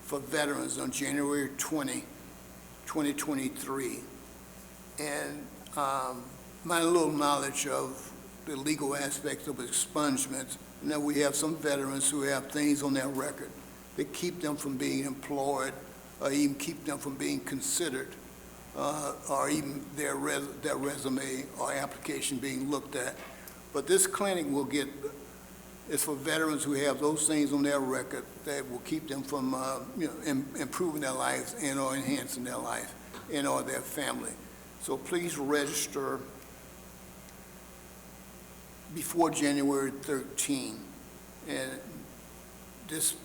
for veterans on January 20, 2023. And my little knowledge of the legal aspects of expungements, and that we have some veterans who have things on their record that keep them from being employed, or even keep them from being considered, or even their resume or application being looked at. But this clinic will get, it's for veterans who have those things on their record that will keep them from, improving their lives and or enhancing their life and or their family. So please register before January 13. And this,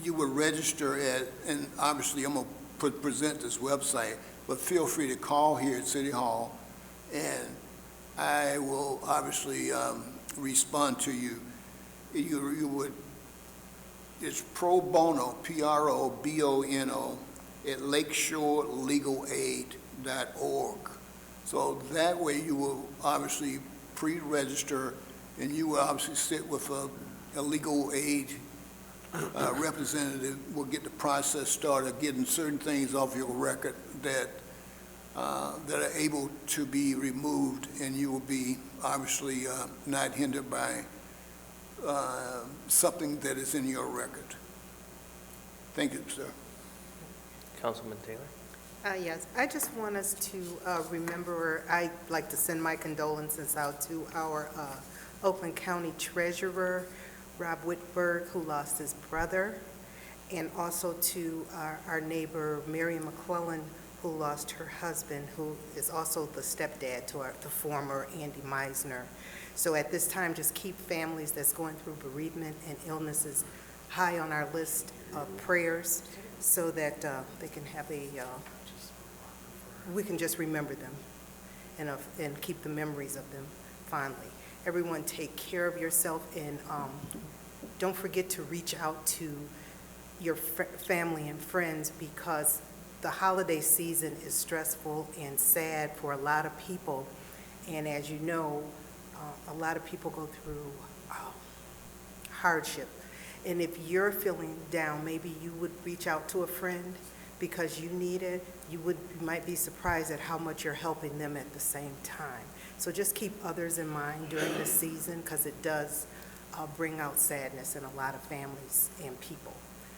you will register at, and obviously I'm going to present this website, but feel free to call here at City Hall, and I will obviously respond to you. You would, it's pro bono, PROBONO, at lakeshoreleGalAid.org. So that way you will obviously pre-register, and you will obviously sit with a legal aid representative. Will get the process started, getting certain things off your record that that are able to be removed, and you will be obviously not hindered by something that is in your record. Thank you, sir. Councilman Taylor? Yes, I just want us to remember, I'd like to send my condolences out to our Oakland County Treasurer, Rob Whitberg, who lost his brother, and also to our neighbor, Mary McClellan, who lost her husband, who is also the stepdad to the former Andy Meisner. So at this time, just keep families that's going through bereavement and illnesses high on our list of prayers so that they can have we can just remember them and keep the memories of them fondly. Everyone take care of yourself, and don't forget to reach out to your family and friends, because the holiday season is stressful and sad for a lot of people. And as you know, a lot of people go through hardship. And if you're feeling down, maybe you would reach out to a friend because you need it. You might be surprised at how much you're helping them at the same time. So just keep others in mind during this season, because it does bring out sadness in a lot of families and people.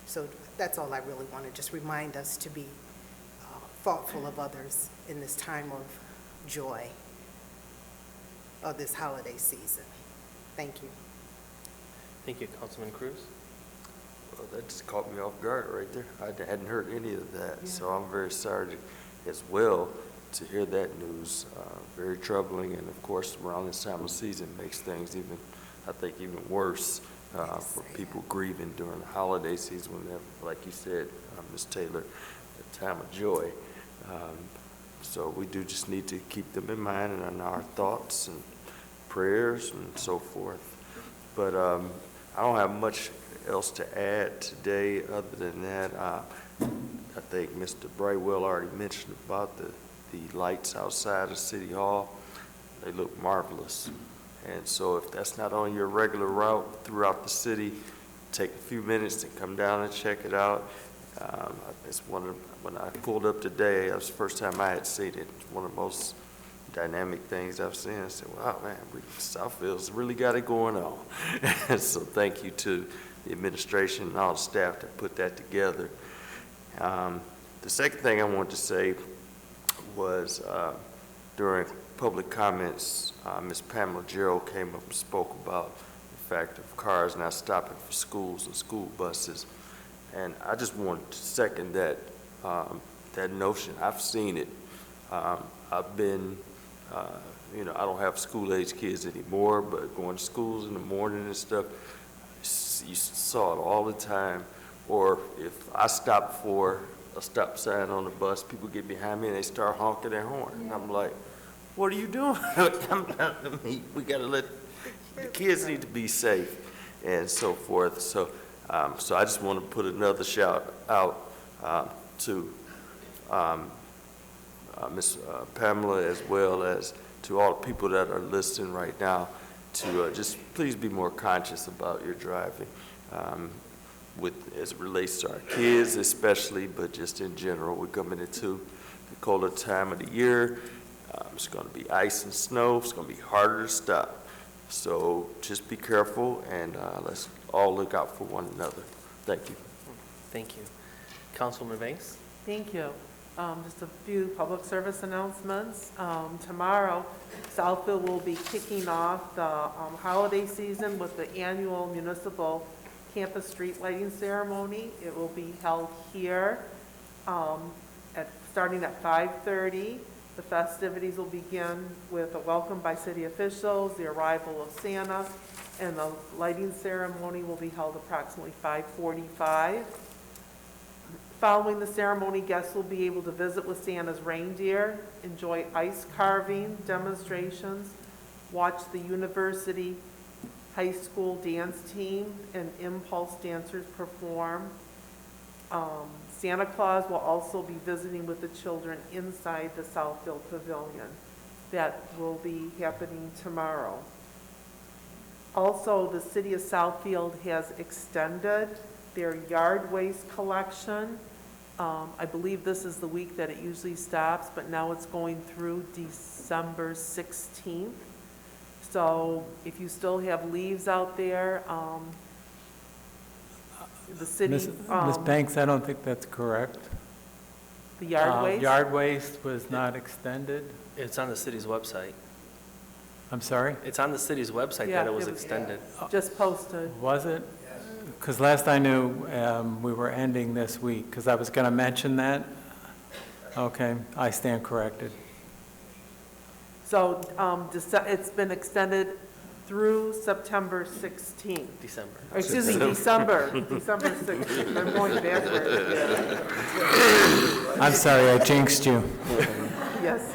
So that's all I really want to just remind us, to be thoughtful of others in this time of joy of this holiday season. Thank you. Thank you, Councilman Cruz. Well, that just caught me off guard right there. I hadn't heard any of that, so I'm very sorry as well to hear that news. Very troubling, and of course, around this time of season makes things even, I think, even worse for people grieving during the holiday season when they're, like you said, Ms. Taylor, a time of joy. So we do just need to keep them in mind and in our thoughts and prayers and so forth. But I don't have much else to add today other than that. I think Mr. Brightwell already mentioned about the lights outside of City Hall. They look marvelous. And so if that's not on your regular route throughout the city, take a few minutes and come down and check it out. It's when I pulled up today, that was the first time I had seen it. It's one of the most dynamic things I've seen. I said, wow, man, Southfield's really got it going on. So thank you to the administration and all the staff that put that together. The second thing I wanted to say was during public comments, Ms. Pamela Gerald came up and spoke about the fact of cars not stopping for schools and school buses. And I just wanted to second that, that notion. I've seen it. I've been, I don't have school-age kids anymore, but going to schools in the morning and stuff, you saw it all the time. Or if I stop for a stop sign on the bus, people get behind me and they start honking their horn. And I'm like, what are you doing? We got to let, the kids need to be safe and so forth. So I just want to put another shout out to Ms. Pamela, as well as to all the people that are listening right now, to just please be more conscious about your driving, as it relates to our kids especially, but just in general. We're coming into the colder time of the year. It's going to be ice and snow. It's going to be harder to stop. So just be careful, and let's all look out for one another. Thank you. Thank you. Councilwoman Banks? Thank you. Just a few public service announcements. Tomorrow, Southfield will be kicking off the holiday season with the annual municipal campus street lighting ceremony. It will be held here starting at 5:30. The festivities will begin with a welcome by city officials, the arrival of Santa, and the lighting ceremony will be held approximately 5:45. Following the ceremony, guests will be able to visit with Santa's reindeer, enjoy ice carving demonstrations, watch the university high school dance team and impulse dancers perform. Santa Claus will also be visiting with the children inside the Southfield Pavilion. That will be happening tomorrow. Also, the city of Southfield has extended their yard waste collection. I believe this is the week that it usually stops, but now it's going through December 16th. So if you still have leaves out there, the city... Ms. Banks, I don't think that's correct. The yard waste? Yard waste was not extended. It's on the city's website. I'm sorry? It's on the city's website Yeah, that it was extended. Just posted. Was it? Because last I knew, we were ending this week, because I was going to mention that. Okay, I stand corrected. So it's been extended through September 16th. December. Or, excuse me, December 16th. I'm going backwards. I'm sorry, I jinxed you. Yes.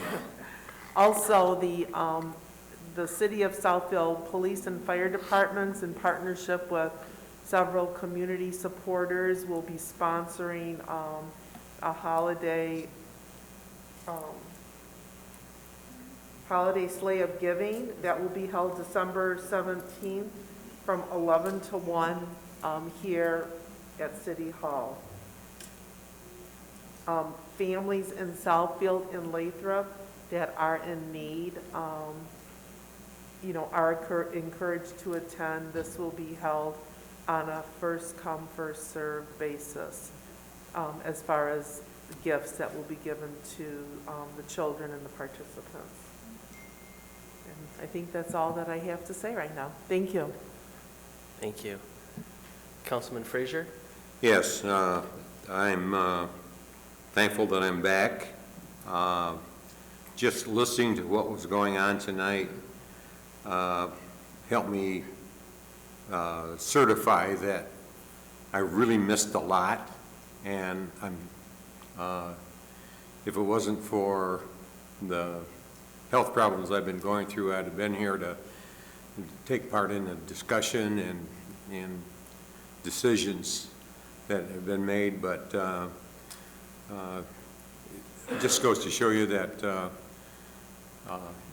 Also, the City of Southfield Police and Fire Departments, in partnership with several community supporters, will be sponsoring a holiday sleigh of giving that will be held December 17th from 11 to 1 here at City Hall. Families in Southfield and Lathrop that are in need, are encouraged to attend. This will be held on a first-come, first-served basis as far as the gifts that will be given to the children and the participants. And I think that's all that I have to say right now. Thank you. Thank you. Councilman Frazier? Yes, I'm thankful that I'm back. Just listening to what was going on tonight helped me certify that I really missed a lot, and if it wasn't for the health problems I've been going through, I'd have been here to take part in the discussion and decisions that have been made, but it just goes to show you that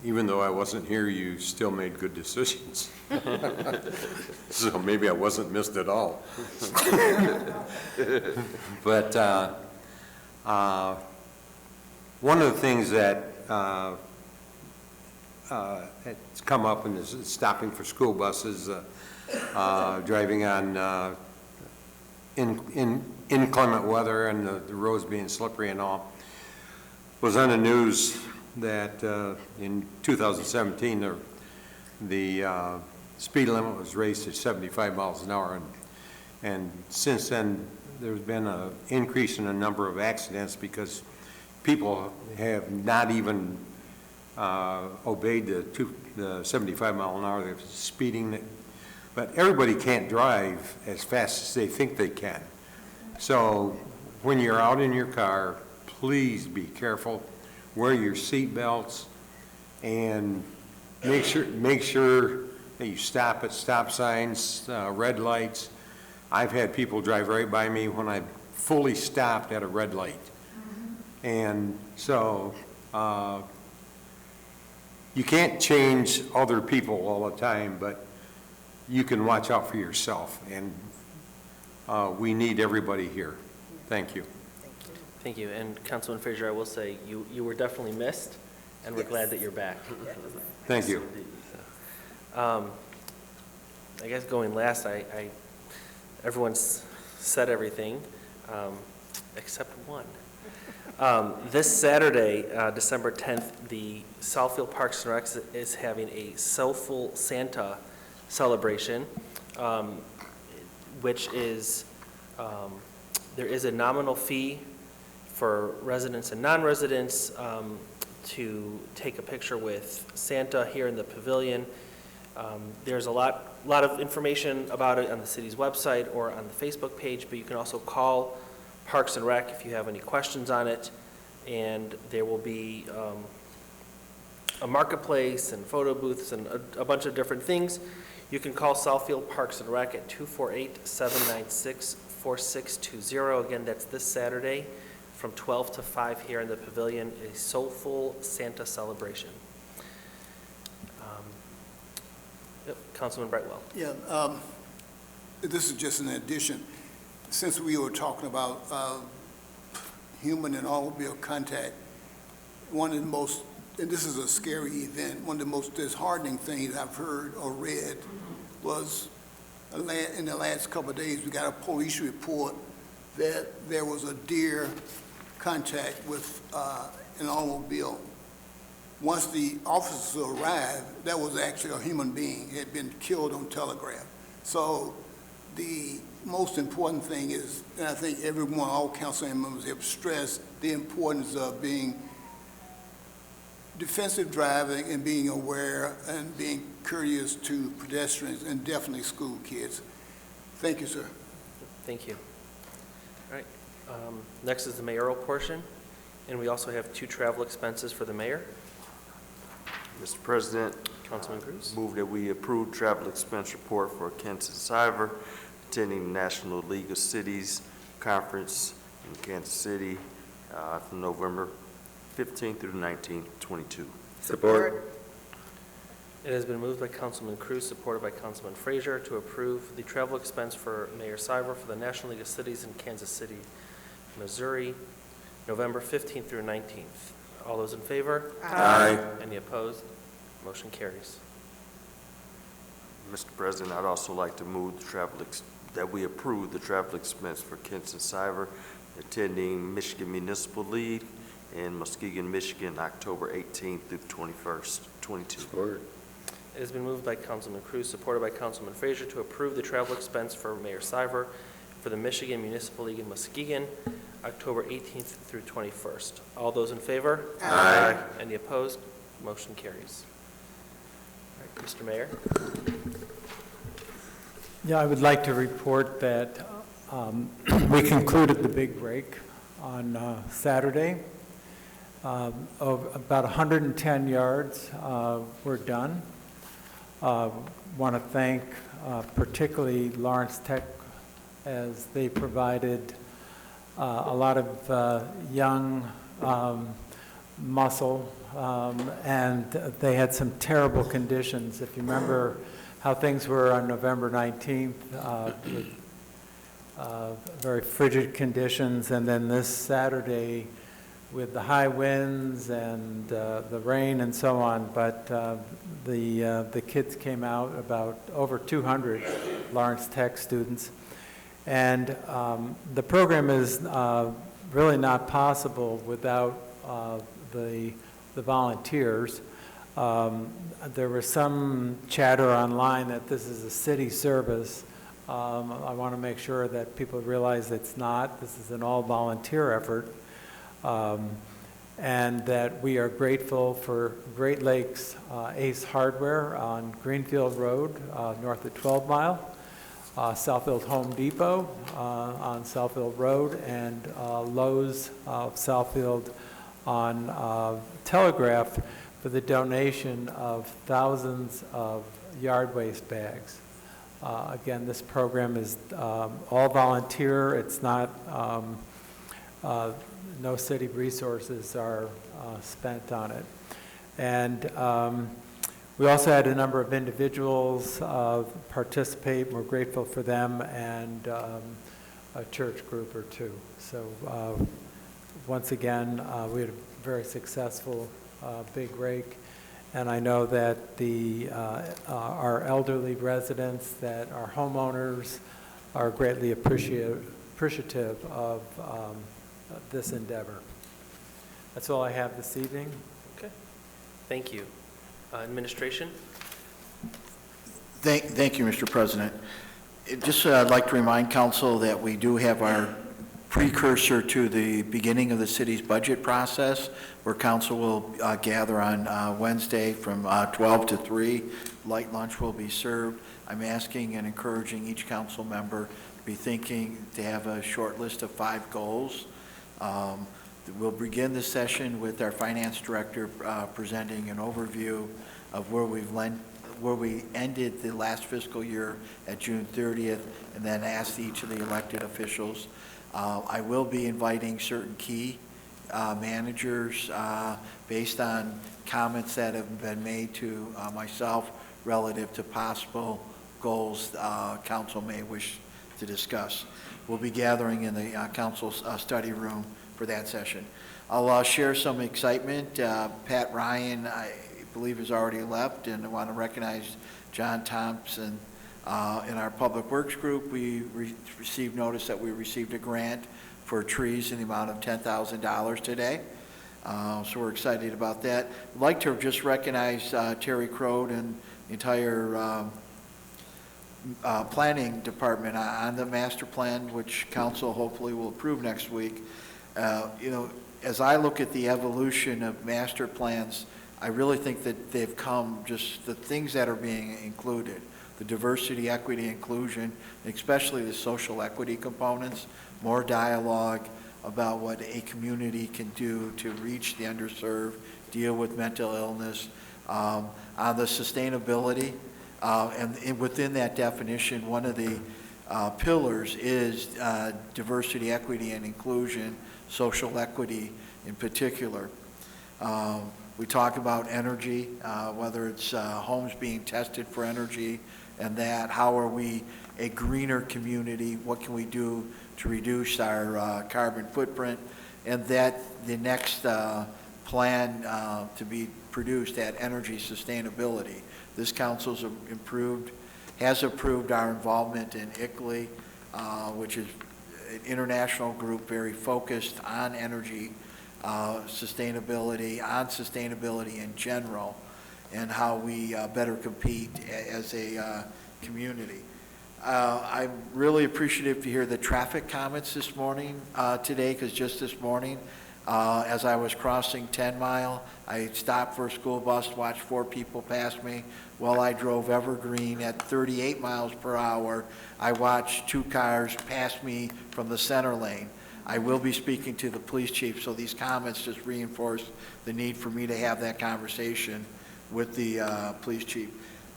even though I wasn't here, you still made good decisions. So maybe I wasn't missed at all. But one of the things that it's come up and is stopping for school buses, driving on inclement weather and the roads being slippery and all, was on the news that in 2017 the speed limit was raised to 75 miles an hour, and since then there's been an increase in the number of accidents because people have not even obeyed the 75 mile an hour. They're speeding, but everybody can't drive as fast as they think they can. So when you're out in your car, please be careful. Wear your seat belts and make sure that you stop at stop signs, red lights. I've had people drive right by me when I fully stopped at a red light. And so you can't change other people all the time, but you can watch out for yourself. And we need everybody here. Thank you. Thank you. And Councilman Frazier, I will say, you were definitely missed, and we're glad that you're back. Thank you. I guess going last, everyone's said everything, except one. This Saturday, December 10th, the Southfield Parks and Rec is having a Soulful Santa celebration, which is, there is a nominal fee for residents and non-residents to take a picture with Santa here in the pavilion. There's a lot of information about it on the city's website or on the Facebook page, but you can also call Parks and Rec if you have any questions on it. And there will be a marketplace and photo booths and a bunch of different things. You can call Southfield Parks and Rec at 248-796-4620. Again, that's this Saturday from 12 to 5 here in the pavilion, a Soulful Santa celebration. Councilman Brightwell. Yeah, this is just an addition. Since we were talking about human and automobile contact, one of the most, and this is a scary event, one of the most disheartening things I've heard or read was in the last couple of days, we got a police report that there was a deer contact with an automobile. Once the officers arrived, that was actually a human being, had been killed on telegraph. So the most important thing is, and I think everyone, all council members have stressed the importance of being defensive driving and being aware and being courteous to pedestrians and definitely school kids. Thank you, sir. Thank you. All right. Next is the mayoral portion, and we also have 2 travel expenses for the mayor. Mr. President. Councilman Cruz. Move that we approve travel expense report for Kenton Siver attending the National League of Cities Conference in Kansas City from November 15th through the 19th, 22. Support. It has been moved by Councilman Cruz, supported by Councilman Frazier, to approve the travel expense for Mayor Siver for the National League of Cities in Kansas City, Missouri, November 15th through 19th. All those in favor? Aye. Any opposed? Motion carries. Mr. President, I'd also like to move the that we approve the travel expense for Kenton Siver attending Michigan Municipal League in Muskegon, Michigan, October 18th through 21st, 22. Support. It has been moved by Councilman Cruz, supported by Councilman Frazier, to approve the travel expense for Mayor Siver for the Michigan Municipal League in Muskegon, October 18th through 21st. All those in favor? Aye. Any opposed? Motion carries. All right, Mr. Mayor. Yeah, I would like to report that we concluded the big break on Saturday. Of about 110 yards were done. Want to thank particularly Lawrence Tech, as they provided a lot of young muscle, and they had some terrible conditions. If you remember how things were on November 19th, with very frigid conditions, and then this Saturday with the high winds and the rain and so on, but the kids came out, about over 200 Lawrence Tech students. And the program is really not possible without the volunteers. There was some chatter online that this is a city service. I want to make sure that people realize it's not. This is an all-volunteer effort. And that we are grateful for Great Lakes Ace Hardware on Greenfield Road, north of 12 Mile, Southfield Home Depot on Southfield Road, and Lowe's of Southfield on Telegraph for the donation of thousands of yard waste bags. Again, this program is all volunteer. It's not, no city resources are spent on it. And we also had a number of individuals participate. We're grateful for them, and a church group or two. So once again, we had a very successful big rake. And I know that our elderly residents that are homeowners are greatly appreciative of this endeavor. That's all I have this evening. Okay. Thank you. Administration? Thank you, Mr. President. I'd like to remind council that we do have our precursor to the beginning of the city's budget process, where council will gather on Wednesday from 12 to 3. Light lunch will be served. I'm asking and encouraging each council member to be thinking to have a short list of 5 goals. We'll begin the session with our finance director presenting an overview of where we ended the last fiscal year at June 30th, and then ask each of the elected officials. I will be inviting certain key managers based on comments that have been made to myself relative to possible goals council may wish to discuss. We'll be gathering in the council's study room for that session. I'll share some excitement. Pat Ryan, I believe, has already left, and I want to recognize John Thompson. In our Public Works group, we received notice that we received a grant for trees in the amount of $10,000 today. So we're excited about that. I'd like to just recognize Terry Crode and the entire planning department on the master plan, which council hopefully will approve next week. As I look at the evolution of master plans, I really think that they've come, just the things that are being included, the diversity, equity, inclusion, especially the social equity components, more dialogue about what a community can do to reach the underserved, deal with mental illness, on the sustainability, and within that definition, one of the pillars is diversity, equity, and inclusion, social equity in particular. We talk about energy, whether it's homes being tested for energy, and that, how are we a greener community, what can we do to reduce our carbon footprint, and that the next plan to be produced at energy sustainability. This council's has approved our involvement in ICLEI, which is an international group very focused on energy sustainability in general, and how we better compete as a community. I'm really appreciative to hear the traffic comments this morning, today, because just this morning, as I was crossing 10 Mile, I stopped for a school bus to watch 4 people pass me. While I drove Evergreen at 38 miles per hour, I watched 2 cars pass me from the center lane. I will be speaking to the police chief, so these comments just reinforce the need for me to have that conversation with the police chief.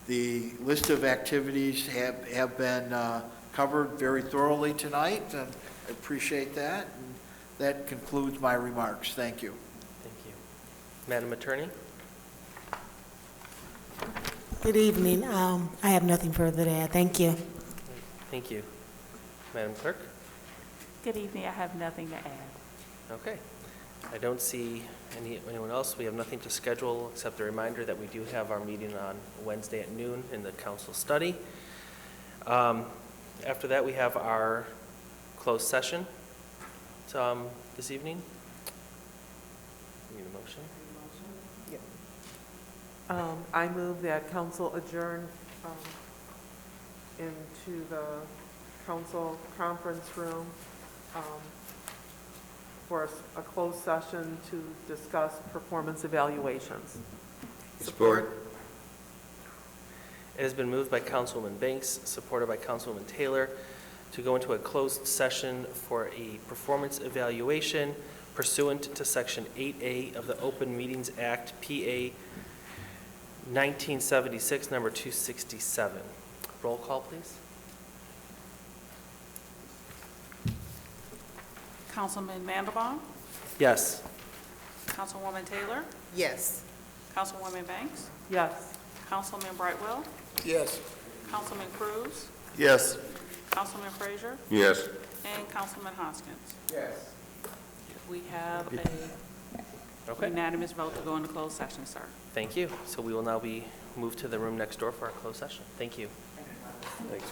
The list of activities have been covered very thoroughly tonight, and I appreciate that. And that concludes my remarks. Thank you. Thank you. Madam Attorney? Good evening. I have nothing further to add. Thank you. Thank you. Madam Clerk? Good evening. I have nothing to add. Okay. I don't see anyone else. We have nothing to schedule except a reminder that we do have our meeting on Wednesday at noon in the council study. After that, we have our closed session this evening. Need a motion? I move that council adjourn into the council conference room for a closed session to discuss performance evaluations. Support. It has been moved by Councilwoman Banks, supported by Councilwoman Taylor, to go into a closed session for a performance evaluation pursuant to Section 8A of the Open Meetings Act, PA 1976, number 267. Roll call, please. Councilman Mandelbaum? Yes. Councilwoman Taylor? Yes. Councilwoman Banks? Yes. Councilman Brightwell? Yes. Councilman Cruz? Yes. Councilman Frazier? Yes. And Councilman Hoskins? Yes. We have a unanimous vote to go into closed session, sir. Thank you. So we will now be moved to the room next door for our closed session. Thank you. Thanks.